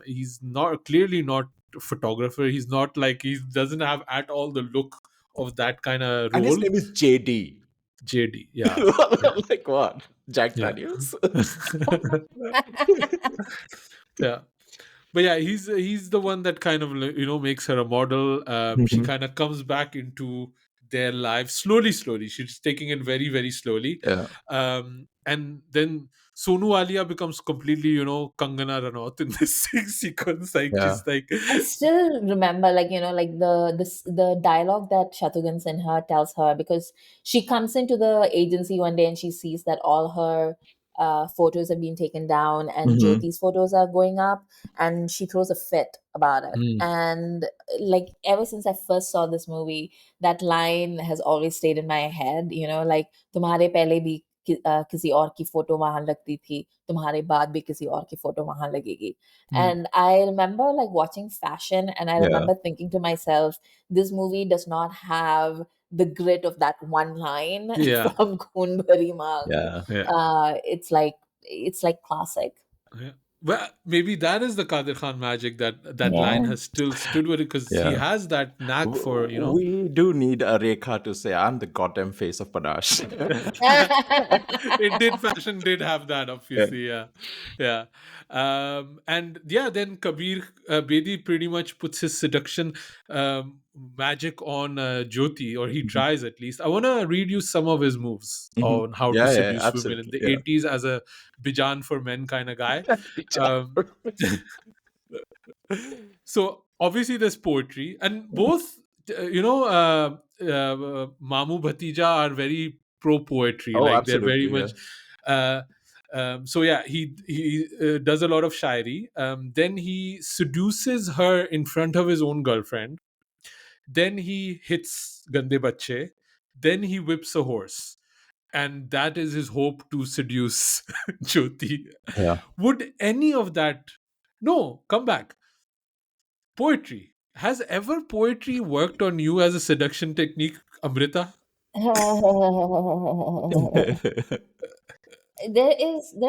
he's not clearly not a photographer. He's not like he doesn't have at all the look of that kind of And his role. name is JD. JD, yeah, yeah, Like what? Jack yeah. Daniels? Yeah, but yeah, he's the one that kind of makes her a model. She Mhm. kind of comes back into their lives slowly. She's taking it very, very slowly. Yeah. And then Sonu Walia becomes completely Kangana Ranaut in this sequence, like Yeah. just like I still remember, like like the dialogue that Shatrughan Sinha tells her, because she comes into the agency one day and she sees that all her photos have been taken down and Mhm. Jyoti's photos are going up, and she throws a fit about it. Mm. And like ever since I first saw this movie, that line has always stayed in my head. Like तुम्हारे पहले भी किसी और की photo वहां लगती थी, तुम्हारे बाद भी किसी और की फोटो वहां लगेगी. Mm. And I remember like watching fashion, and I Yeah. remember thinking to myself, this movie does not have the grit of that one line Yeah. from Khoon Bhari Maang. Yeah. Yeah. It's like classic. Yeah. Well, maybe that is the Kadir Khan magic that line Yeah. has still stood with it because he Yeah. has that knack for We do need a Rekha to say, I'm the goddamn face of Panache. Fashion did have that, obviously. Yeah. And yeah, then Kabir Bedi pretty much puts his seduction magic on Jyoti, or he tries at least. I want to read you some of his moves Mhm. on how to Yeah, seduce women in absolutely. the 80s as a Bijan for men kind of guy. Um, so obviously there's poetry, and both Mamu Bhatija are very pro poetry, Oh, like they're very absolutely. Yeah. much so yeah, he does a lot of shairi. Then he seduces her in front of his own girlfriend. Then he hits Gande Bache. Then he whips a horse, and that is his hope to seduce Jyoti. Yeah. Would any of that? No, come back. Poetry. Has ever poetry worked on you as a seduction technique, Amrita? There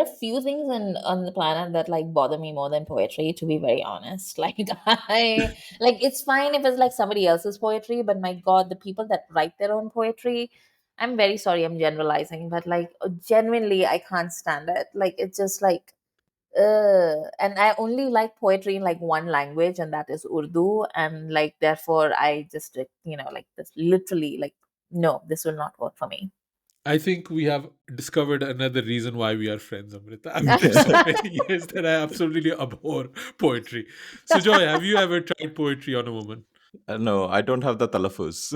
are few things on the planet that like bother me more than poetry, to be very honest. Like I like it's fine if it's like somebody else's poetry, but my god, the people that write their own poetry, I'm very sorry, I'm generalizing, but like genuinely I can't stand it. Like it's just like and I only like poetry in like one language, and that is Urdu. And like therefore I just like this literally like, no, this will not work for me. I think we have discovered another reason why we are friends, Amrita. After so many years that I absolutely abhor poetry. Sujoy, have you ever tried poetry on a woman? No, I don't have the talafuz.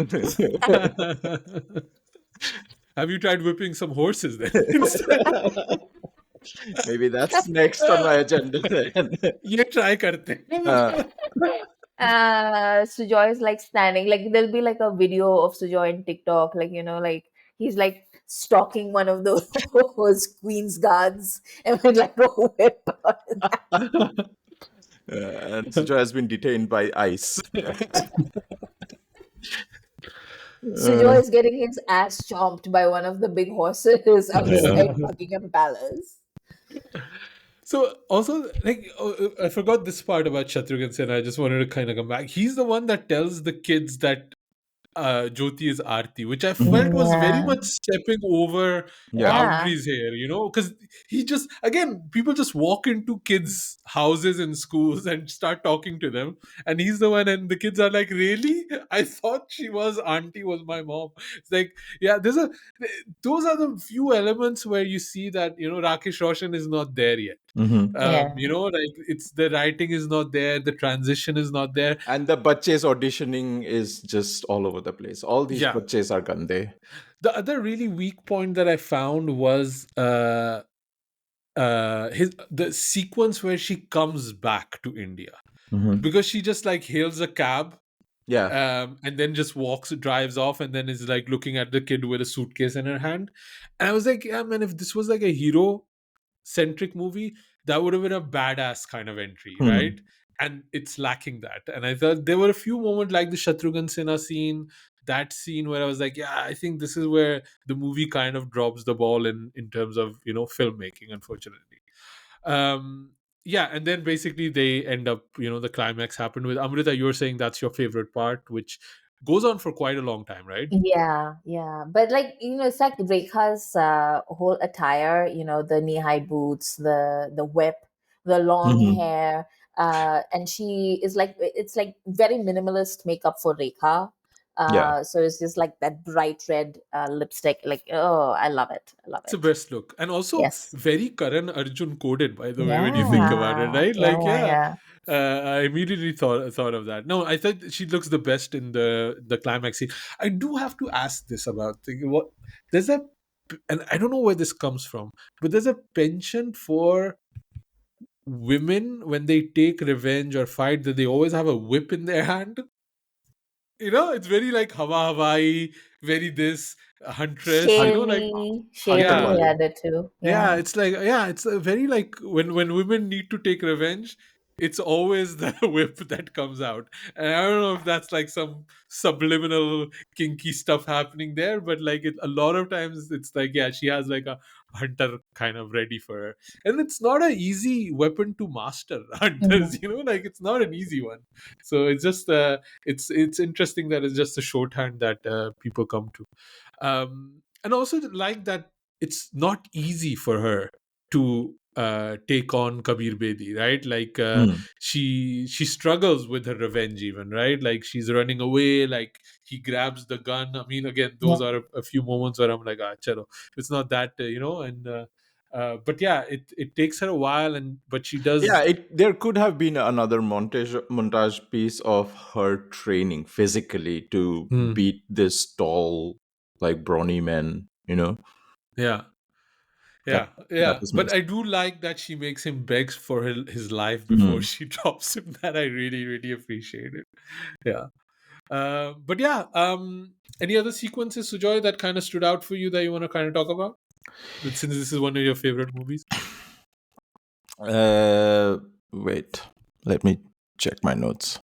Have you tried whipping some horses then instead? Maybe that's next on my agenda then. ये try करते Uh, Sujoy is like standing, like there'll be like a video of Sujoy in TikTok, like like he's like stalking one of those Queen's guards and with like a whip. and Sujoy has been detained by ICE. Sujoy is getting his ass chomped by one of the big horses outside Buckingham Palace. So also, like, I forgot this part about Shatrughan Sinha. I just wanted to kind of come back. He's the one that tells the kids that Jyoti is Aarti, which I felt was very Yeah. much stepping over Yeah. boundaries here, because he just, again, people just walk into kids' houses and schools and start talking to them. And he's the one, and the kids are like, really? I thought she was auntie, was my mom. It's like, yeah, those are the few elements where you see that, Rakesh Roshan is not there yet. Mhm. Yeah. Like it's the writing is not there, the transition is not there. And the bachches auditioning is just all over the place. All these Yeah. bachches are gande. The other really weak point that I found was the sequence where she comes back to India, because she just like hails a cab, Yeah. and then just drives off, and then is like looking at the kid with a suitcase in her hand. And I was like, yeah, man, if this was like a hero centric movie, that would have been a badass kind of entry, right? And it's lacking that. And I thought there were a few moments like the Shatrughan Sinha scene, that scene where I was like, yeah, I think this is where the movie kind of drops the ball in terms of filmmaking, unfortunately. Yeah, and then basically they end up, the climax happened with Amrita. You're saying that's your favorite part, which goes on for quite a long time, right? Yeah, yeah. But like, it's like Rekha's whole attire, the knee-high boots, the whip, the long hair, and she is like, it's like very minimalist makeup for Rekha. Yeah. So it's just like that bright red lipstick. Like, oh, I love it. I love It's the it. best look, and also Yes. very Karan Arjun coded, by the way, when you think about it, right? Like, Yeah. I immediately thought of that. No, I thought she looks the best in the climax scene. I do have to ask this about what there's a, and I don't know where this comes from, but there's a penchant for women when they take revenge or fight that they always have a whip in their hand. It's very like Hawaii, very this huntress, like Shelly yeah. had it too. Yeah, it's like, it's a very like when women need to take revenge, it's always the whip that comes out. And I don't know if that's like some subliminal kinky stuff happening there, but like a lot of times it's like, yeah, she has like a hunter kind of ready for her. And it's not an easy weapon to master, hunters, like it's not an easy one. So it's just it's interesting that it's just a shorthand that people come to. And also like that it's not easy for her to take on Kabir Bedi, right? Like she struggles with her revenge even, right? Like she's running away, like he grabs the gun. I mean, again, those are a few moments where I'm like, chalo, it's not that, and but yeah, it takes her a while, but she does. Yeah, there could have been another montage piece of her training physically to beat this tall, like brawny man, Yeah. That was But missed. I do like that she makes him beg for his life before she drops him. That I really, really appreciate it. Yeah. But yeah, any other sequences, Sujoy, that kind of stood out for you that you want to kind of talk about? Since this is one of your favorite movies. Wait, let me check my notes.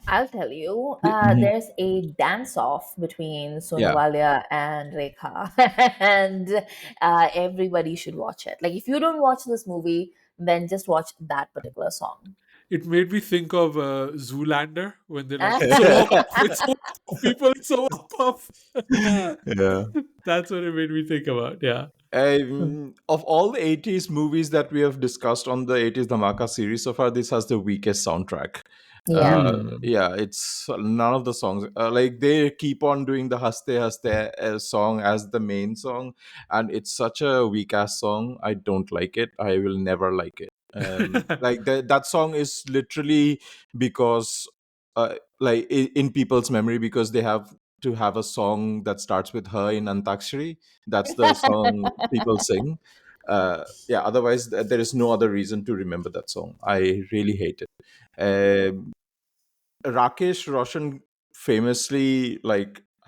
I'll tell you. There's a dance-off between Sonu Walia and Rekha, and everybody should watch it. Like, if you don't watch this movie, then just watch that particular song. It made me think of Zoolander when they're like, it's so off, people, it's so off. Yeah. That's what it made me think about. Yeah. Of all the 80s movies that we have discussed on the 80s Dhamaka series so far, this has the weakest soundtrack. It's none of the songs. Like they keep on doing the Haste Haste song as the main song, and it's such a weak ass song. I don't like it. I will never like it. Like that song is literally because, like in people's memory, because they have to have a song that starts with her in Antakshari. That's the song people sing. Yeah, otherwise there is no other reason to remember that song. I really hate it. Um Rakesh Roshan famously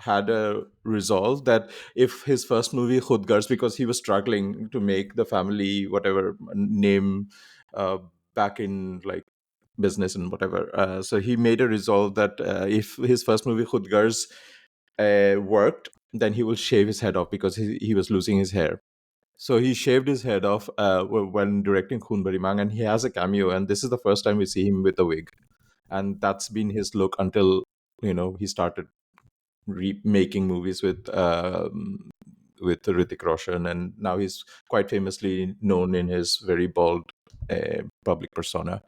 had a resolve that if his first movie Khud Ghars, because he was struggling to make the family whatever name uh, back in business and whatever, so he made a resolve that if his first movie Khud Ghars worked, then he will shave his head off because he was losing his hair. So he shaved his head off when directing Khoon Bhari Maang, and he has a cameo, and this is the first time we see him with a wig, and that's been his look until he started making movies with Hrithik Roshan, and now he's quite famously known in his very bald public persona.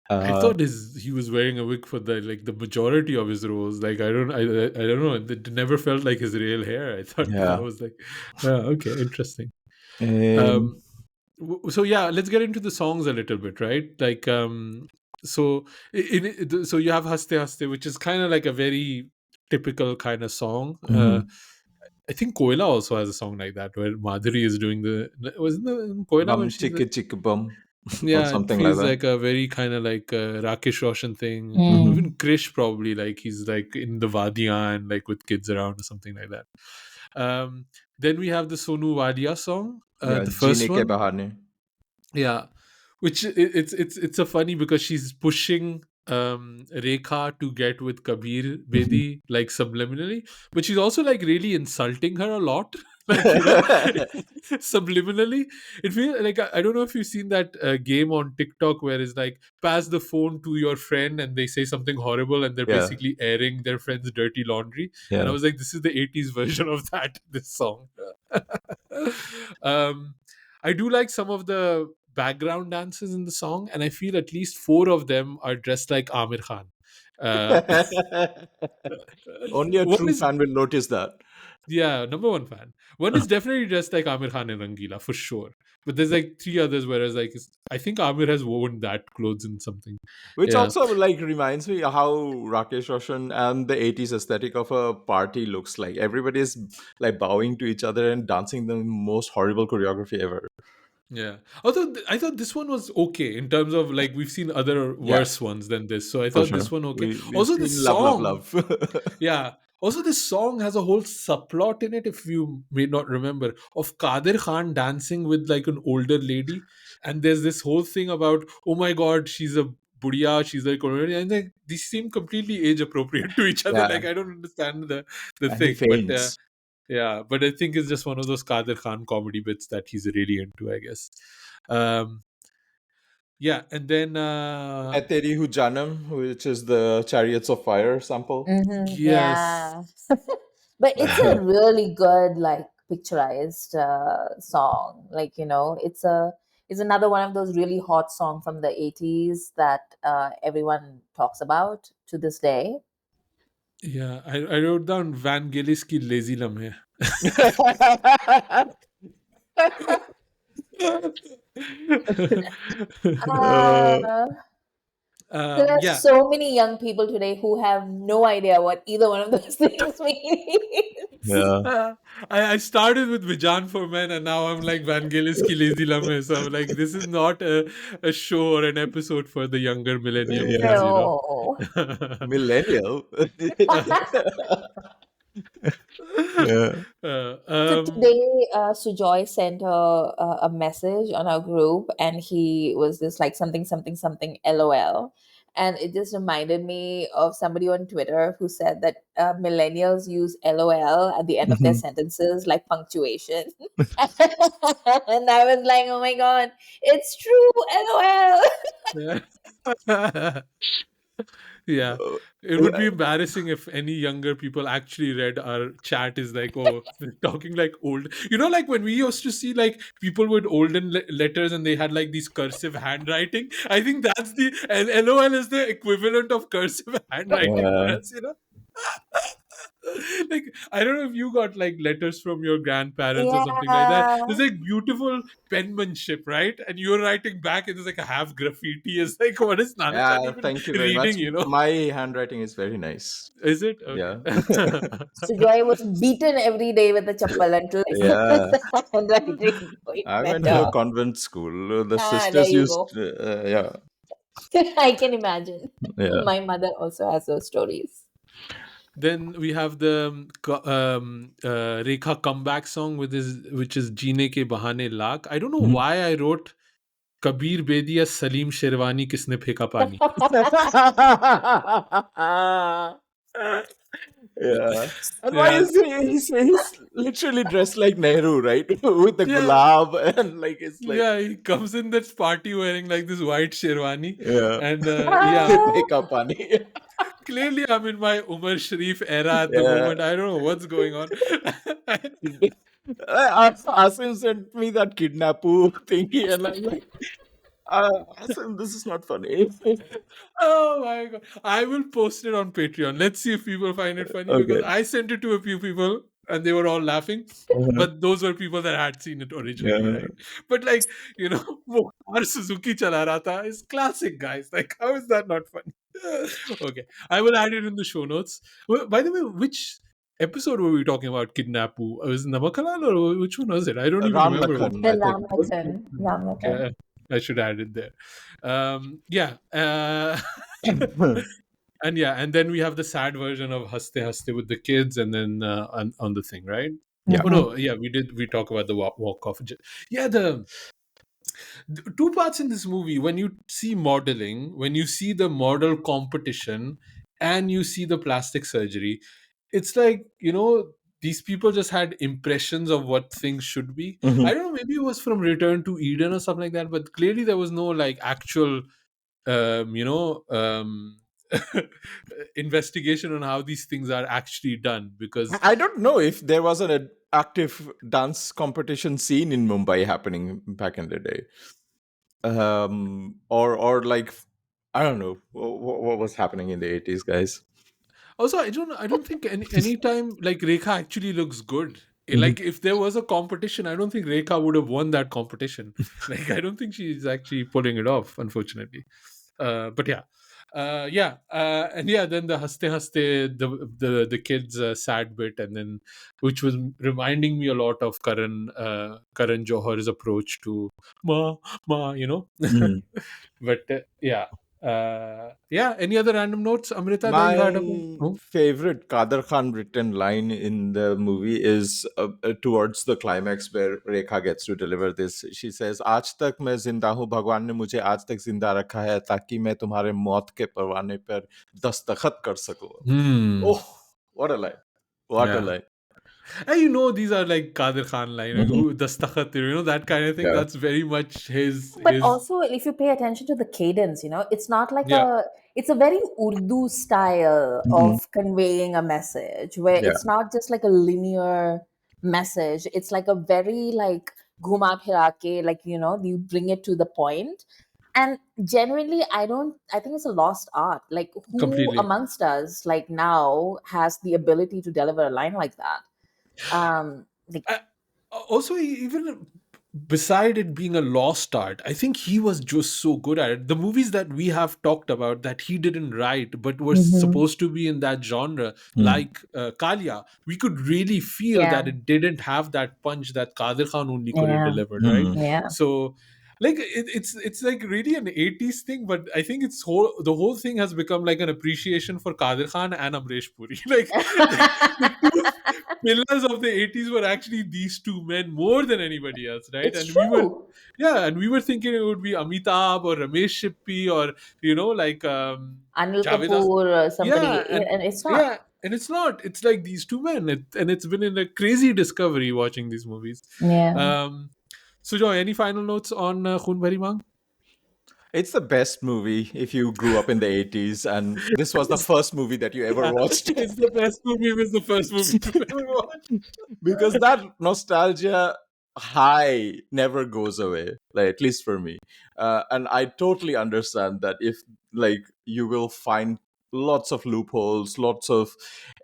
I thought he was wearing a wig for the majority of his roles. Like I don't know. It never felt like his real hair. I thought that was okay, interesting. So yeah, let's get into the songs a little bit, right? So so you have Haste Haste, which is kind of like a very typical kind of song. I think Koila also has a song like that where Madhuri is doing wasn't the Koila Bum when she's chicka chicka bum. yeah, Or something it like feels that. like a very kind of like Rakesh Roshan thing. Mm. Even Krish probably he's in the Wadiyan and with kids around or something like that. Then we have the Sonu Walia song, the first Jeene ke one. bahane. Yeah, which it's a funny because she's pushing Rekha to get with Kabir Bedi subliminally, but she's also really insulting her a lot. Subliminally. It feels like I don't know if you've seen that game on TikTok where it's pass the phone to your friend and they say something horrible and they're Yeah. basically airing their friend's dirty laundry. And I Yeah. was like, this is the 80s version of that. This song. I do like some of the background dances in the song, and I feel at least 4 of them are dressed like Amir Khan. Only a One true is fan will notice that. number one fan. One is definitely dressed like Amir Khan in Rangila for sure. But there's 3 others, whereas I think Amir has worn that clothes in something. Which Yeah. also reminds me how Rakesh Roshan and the 80s aesthetic of a party looks like. Everybody is bowing to each other and dancing the most horrible choreography ever. Yeah. Although I thought this one was okay in terms of we've seen other Yeah. worse ones than this. So I For thought sure. this one okay. We've Also the seen Love, song. Love, Love. Yeah. Also, this song has a whole subplot in it, if you may not remember, of Kadir Khan dancing with an older lady. And there's this whole thing about, oh my God, she's a budiya, she's a Korean. And these seem completely age appropriate to each other. Yeah. I don't understand the And he thing. But faints. yeah, but I think it's just one of those Kadir Khan comedy bits that he's really into, I guess. Yeah, and then Main Teri Hu Janam, which is the Chariots of Fire sample. Mhm, yes. yeah. But it's a really good picturized song. It's another one of those really hot songs from the 80s that everyone talks about to this day. Yeah, I wrote down Van Gillis ki Lazy Lamhe. Uh, there are Yeah, so many young people today who have no idea what either one of those things means. Yeah. I started with Vijan for Men and now I'm like Van Gillis ki Lazy Lamhe. So I'm like, this is not a show or an episode for the younger millennium kids, No. Millennial. Yeah. So today, Sujoy sent a message on our group, and he was just something, something, something, LOL. And it just reminded me of somebody on Twitter who said that millennials use LOL at the end of their sentences like punctuation. And I was like, oh my God, it's true, LOL. Yeah, it would be embarrassing if any younger people actually read our chat is oh, they're talking old. When we used to see people with olden letters and they had these cursive handwriting. I think that's and LOL is the equivalent of cursive handwriting for us. Like, I don't know if you got like letters from your grandparents or something like that. Yeah. There's like beautiful penmanship, right? And you're writing back, and there's like a half graffiti. It's like, what is Nanachan Yeah, even thank you very much. reading? You know? My handwriting is very nice. Is it Yeah. okay? Sujoy was beaten every day with the chappal until Yeah. the handwriting going I went to better. a convent school. The There sisters you used, go. yeah, I can imagine. yeah. My mother also has those stories. Then we have the Rekha comeback song which is Jeene Ke Bahane Lakh. I don't know why I wrote Kabir Bedi as Salim Sherwani Kisne Pheka Pani. Yeah. And why Yeah. is he's literally dressed like Nehru, right? With the Yeah. gulab and like it's like Yeah, he comes in that party wearing like this white sherwani. yeah. And yeah, Pheka pani. clearly I'm in my Umar Sharif era at the Yeah. moment. I don't know what's going on. Asim sent me that kidnapu thingy and I'm like, Asim, this is not funny. Oh my god. I will post it on Patreon. Let's see if people find it funny, because Okay. I sent it to a few people and they were all laughing. But those were people that had seen it originally, Yeah. right? But like, wo car Suzuki chala raha tha is classic, guys. Like, how is that not funny? Okay. I will add it in the show notes. By the way, which episode were we talking about Kidnapu? Was it Namakalal or which one was it? I don't even Ram remember. Lakhan, The I think. Ramatan. Okay, I should add it there. Yeah. And yeah, and then we have the sad version of Haste Haste with the kids, and then on the thing, right? Yeah. Oh no, yeah, we talk about the walk off. Yeah, the two parts in this movie. When you see modeling, when you see the model competition, and you see the plastic surgery, it's like, these people just had impressions of what things should be. Mhm. I don't know, maybe it was from Return to Eden or something like that, but clearly there was no like actual um, you know um, investigation on how these things are actually done, because I don't know if there was an active dance competition scene in Mumbai happening back in the day. Or like I don't know what was happening in the 80s, guys. also I don't think any time like Rekha actually looks good. Like, if there was a competition, I don't think Rekha would have won that competition. Like, I don't think she's actually pulling it off, unfortunately. But yeah. And yeah, then the Haste Haste, the kids sad bit, and then which was reminding me a lot of Karan Johar's approach to ma. Mhm. But yeah. Any other random notes, Amrita, that you had about? My Oh? favorite Kader Khan written line in the movie is towards the climax where Rekha gets to deliver this. She says, "आज तक मैं जिंदा हूँ, भगवान ने मुझे आज तक जिंदा रखा है ताकि मैं तुम्हारे मौत के परवाने पर दस्तखत कर सकूं." Oh, what a line! What a Yeah. line! And these are like Kadir Khan line, like, Mhm. Dastakhat, that kind of thing. Yeah. That's very much his. But also, if you pay attention to the cadence, it's not like Yeah. it's a very Urdu style Mhm. of conveying a message where Yeah. it's not just like a linear message. It's like a very like ghuma phira like, you bring it to the point. And genuinely, I think it's a lost art. Like, who Completely. amongst us, like now, has the ability to deliver a line like that? Like, Also, even beside it being a lost art, I think he was just so good at it. The movies that we have talked about that he didn't write but were supposed to be in that genre, like Kalia, we could really feel Yeah. that it didn't have that punch that Kadir Khan only could have Yeah. delivered, right? yeah. So, like, it's like really an 80s thing, but I think the whole thing has become like an appreciation for Kadir Khan and Amresh Puri. Like, the two pillars of the 80s were actually these two men more than anybody else, right? It's And true. we were thinking it would be Amitabh or Ramesh Shippy or like Anil Javed Kapoor or somebody, yeah, and and it's not. it's not. It's like these two men, and it's been in a crazy discovery watching these movies. Yeah. Sujoy, any final notes on Khoon Bhari Maang? It's the best movie if you grew up in the 80s and this was the first movie that you ever watched. It's the best movie. It's the first movie you've ever watched. Because that nostalgia high never goes away, like at least for me. And I totally understand that if like you will find lots of loopholes, lots of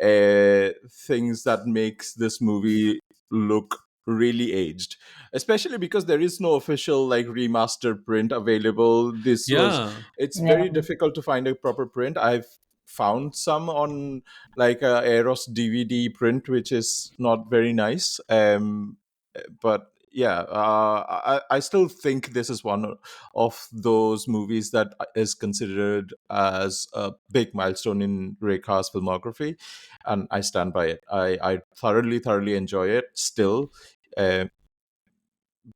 things that makes this movie look really aged, especially because there is no official like remastered print available. Yeah. It's Yeah. very difficult to find a proper print. I've found some on like a Eros DVD print, which is not very nice. But yeah, I still think this is one of those movies that is considered as a big milestone in Rekha's filmography, and I stand by it. I thoroughly enjoy it still. Uh,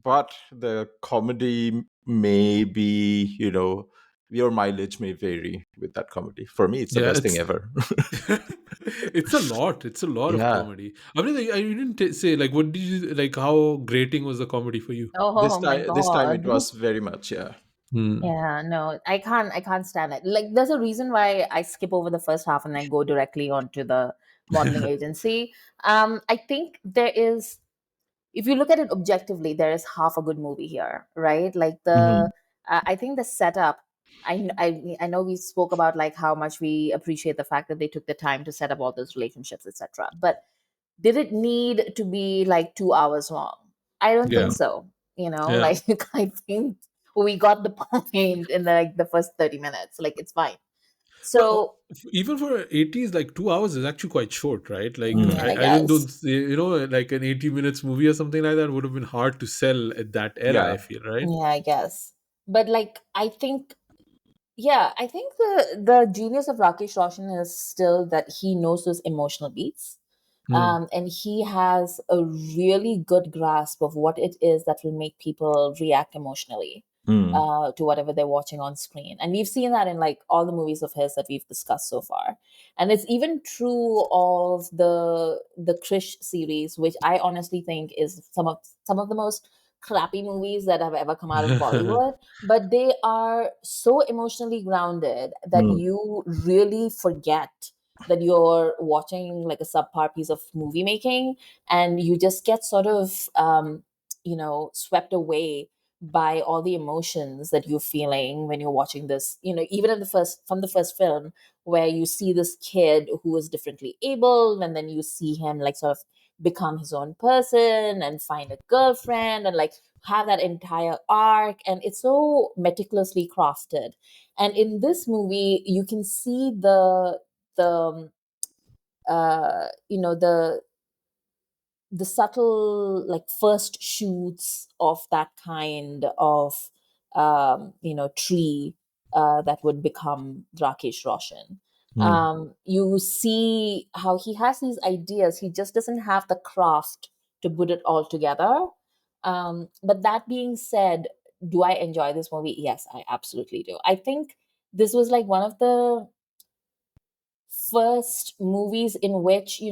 but the comedy may be, your mileage may vary with that comedy. For me, it's the Yeah, best thing ever. it's a lot. It's a lot of Yeah. comedy. I mean, like, you didn't say like what did you like? How grating was the comedy for you? Oh my This time it God. was very much, yeah. Hmm. Yeah, no, I can't stand it. Like, there's a reason why I skip over the first half and then go directly onto the modeling agency. I think there is, if you look at it objectively, there is half a good movie here, right? Like Mhm. I think the setup. I know we spoke about like how much we appreciate the fact that they took the time to set up all those relationships, etc. But did it need to be like 2 hours long? I don't think Yeah, so. yeah. Like I think we got the point in like the first 30 minutes. Like it's fine. But So even for 80s, like 2 hours is actually quite short, right? Like Mm. yeah, I I don't guess. say, like an 80 minutes movie or something like that would have been hard to sell at that era, I Yeah. feel, right? Yeah, I guess. But like I think yeah, I think the genius of Rakesh Roshan is still that he knows those emotional beats. Hmm. And he has a really good grasp of what it is that will make people react emotionally Mm. to whatever they're watching on screen. And we've seen that in like all the movies of his that we've discussed so far. And it's even true of the Krish series, which I honestly think is some of the most crappy movies that have ever come out of Bollywood, but they are so emotionally grounded that Mm. you really forget that you're watching like a subpar piece of movie making, and you just get sort of swept away by all the emotions that you're feeling when you're watching this, even in the first film, where you see this kid who is differently able, and then you see him like sort of become his own person and find a girlfriend and like have that entire arc, and it's so meticulously crafted. And in this movie you can see the you know the subtle like first shoots of that kind of tree that would become Rakesh Roshan. Mm. You see how he has these ideas, he just doesn't have the craft to put it all together. But that being said, do I enjoy this movie? Yes, I absolutely do. I think this was like one of the first movies in which she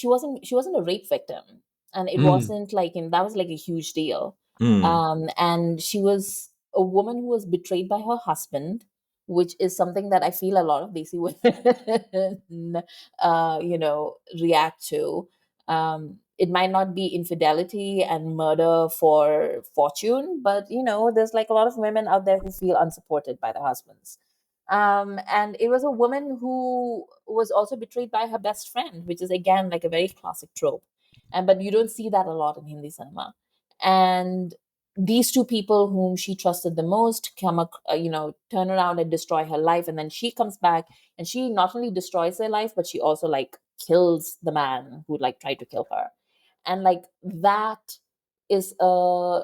wasn't a rape victim, and it Hmm. wasn't like, and that was like a huge deal. Mm. And she was a woman who was betrayed by her husband, which is something that I feel a lot of Desi women react to. It might not be infidelity and murder for fortune, but there's like a lot of women out there who feel unsupported by their husbands. And it was a woman who was also betrayed by her best friend, which is again like a very classic trope. And but you don't see that a lot in Hindi cinema. And these two people whom she trusted the most turn around and destroy her life, and then she comes back and she not only destroys their life, but she also like kills the man who like tried to kill her. And like that is a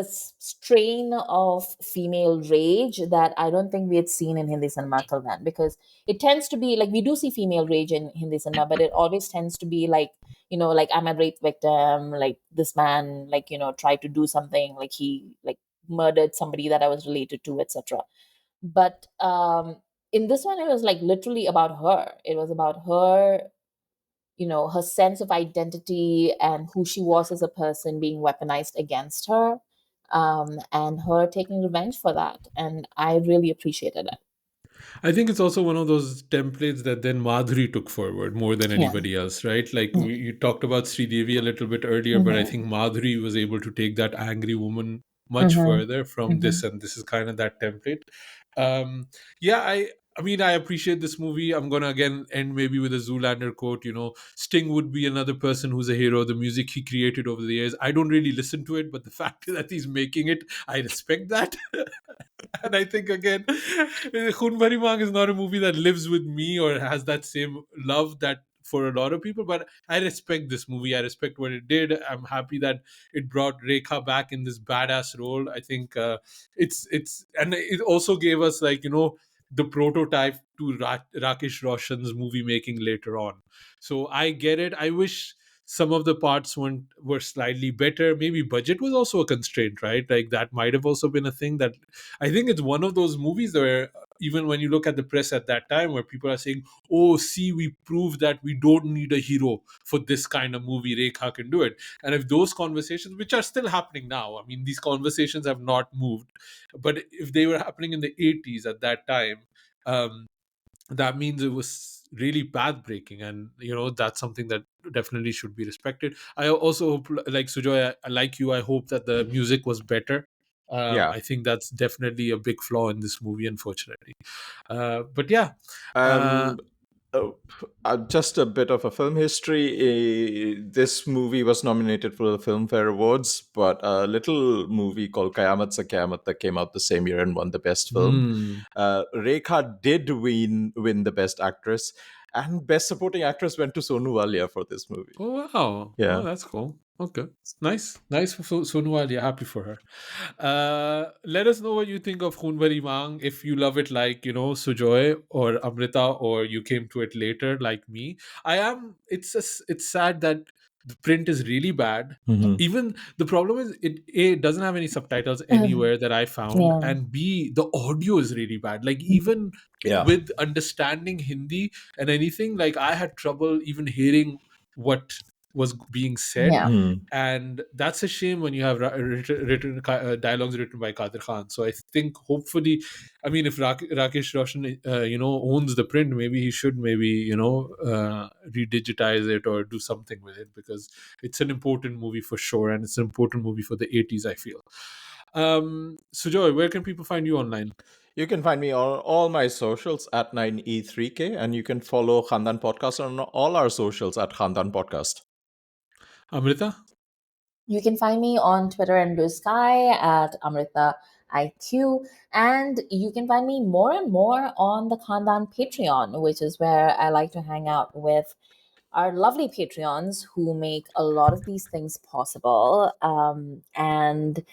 strain of female rage that I don't think we had seen in Hindi cinema till then, because it tends to be like we do see female rage in Hindi cinema, but it always tends to be like, like I'm a rape victim, like this man, like, tried to do something, like he like murdered somebody that I was related to, etc. But in this one, it was like literally about her. It was about her, her sense of identity and who she was as a person being weaponized against her, and her taking revenge for that. And I really appreciated it. I think it's also one of those templates that then Madhuri took forward more than Yeah. anybody else, right? Like you talked about Sridevi a little bit earlier, but I Mm-hmm. think Madhuri was able to take that angry woman much Mm-hmm. further from Mm-hmm. this, and this is kind of that template. Um, yeah, I mean, I appreciate this movie. I'm gonna again end maybe with a Zoolander quote. Sting would be another person who's a hero. The music he created over the years, I don't really listen to it, but the fact that he's making it, I respect that. And I think again, Khoon Bhari Maang is not a movie that lives with me or has that same love that for a lot of people. But I respect this movie. I respect what it did. I'm happy that it brought Rekha back in this badass role. I think it's and it also gave us the prototype to Rakesh Roshan's movie making later on. So I get it. I wish some of the parts were slightly better. Maybe budget was also a constraint, right? Like that might have also been a thing. That I think it's one of those movies where even when you look at the press at that time, where people are saying, "Oh, see, we proved that we don't need a hero for this kind of movie. Rekha can do it." And if those conversations, which are still happening now, I mean, these conversations have not moved, but if they were happening in the 80s at that time, um, that means it was really path breaking, and that's something that definitely should be respected. I also hope, like Sujoy, like you, I hope that the music was better. Yeah. I think that's definitely a big flaw in this movie, unfortunately. But yeah, just a bit of a film history. This movie was nominated for the Filmfare Awards, but a little movie called Qayamat Se Qayamat that came out the same year and won the best film. Rekha did win the best actress, and best supporting actress went to Sonu Walia for this movie. Oh wow! Yeah. Oh, that's cool. Okay, nice for Sonu Walia. Happy for her. Let us know what you think of Khoon Bhari Maang. If you love it like Sujoy or Amrita, or you came to it later like me. It's sad that the print is really bad. Even the problem is it doesn't have any subtitles anywhere that I found, Yeah. and B, the audio is really bad. Like even with understanding Hindi and anything, like I had trouble even hearing what was being said. Yeah. And that's a shame when you have written dialogues written by Kadir Khan. So I think hopefully, I mean, if Rakesh Roshan owns the print, maybe he should redigitize it or do something with it, because it's an important movie for sure, and it's an important movie for the 80s, I feel. Sujoy, where can people find you online? You can find me on all my socials at 9E3K, and you can follow Khandaan Podcast on all our socials at Khandaan Podcast. Amrita? You can find me on Twitter and Blue Sky at Amrita IQ, and you can find me more and more on the Khandaan Patreon, which is where I like to hang out with our lovely Patreons who make a lot of these things possible. And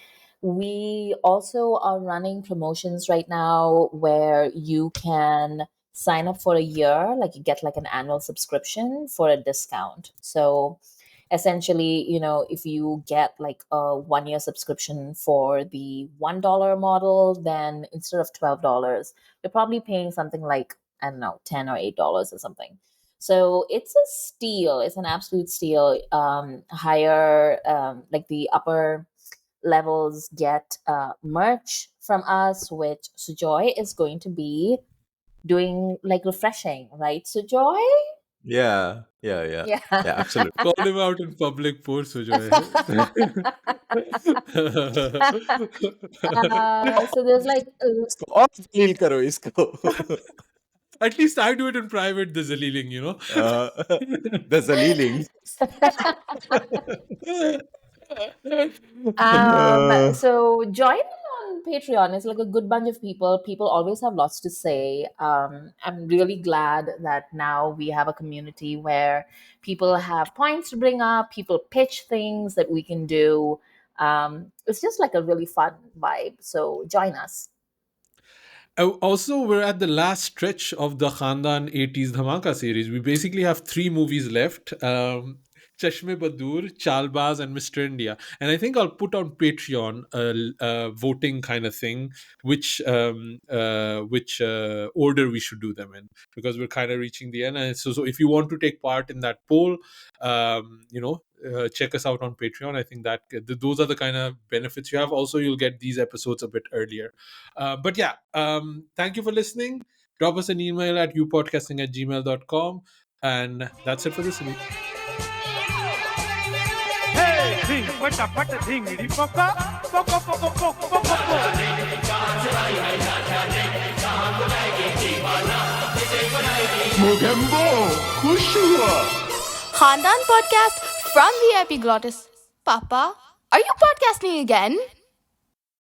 we also are running promotions right now where you can sign up for a year, like you get like an annual subscription for a discount. So essentially, if you get like a 1-year subscription for the $1 model, then instead of $12, you're probably paying something like, I don't know, $10 or $8 or something. So it's a steal. It's an absolute steal. Higher, like the upper levels get merch from us, which Sujoy is going to be doing, like refreshing, right, Sujoy? Yeah, absolutely. Call him out in public, poor Sujoy. So there's like और जलील करो इसको. At least I do it in private, the zaliling, The zaliling. So join in on Patreon. It's like a good bunch of people. People always have lots to say. I'm really glad that now we have a community where people have points to bring up, people pitch things that we can do. It's just like a really fun vibe. So join us. Also, we're at the last stretch of the Khandaan 80s Dhamaka series. We basically have 3 movies left. Chashme Badur, Chalbaz, and Mr. India. And I think I'll put on Patreon a voting kind of thing, which order we should do them in, because we're kind of reaching the end. And so if you want to take part in that poll, check us out on Patreon. I think that those are the kind of benefits you have. Also, you'll get these episodes a bit earlier. But yeah, thank you for listening. Drop us an email at youpodcasting@gmail.com. And that's it for this week. Ding, pata pata ding, di poka, poka poka poka poka poka. Khandaan podcast from the Epiglottis. Papa, are you podcasting again?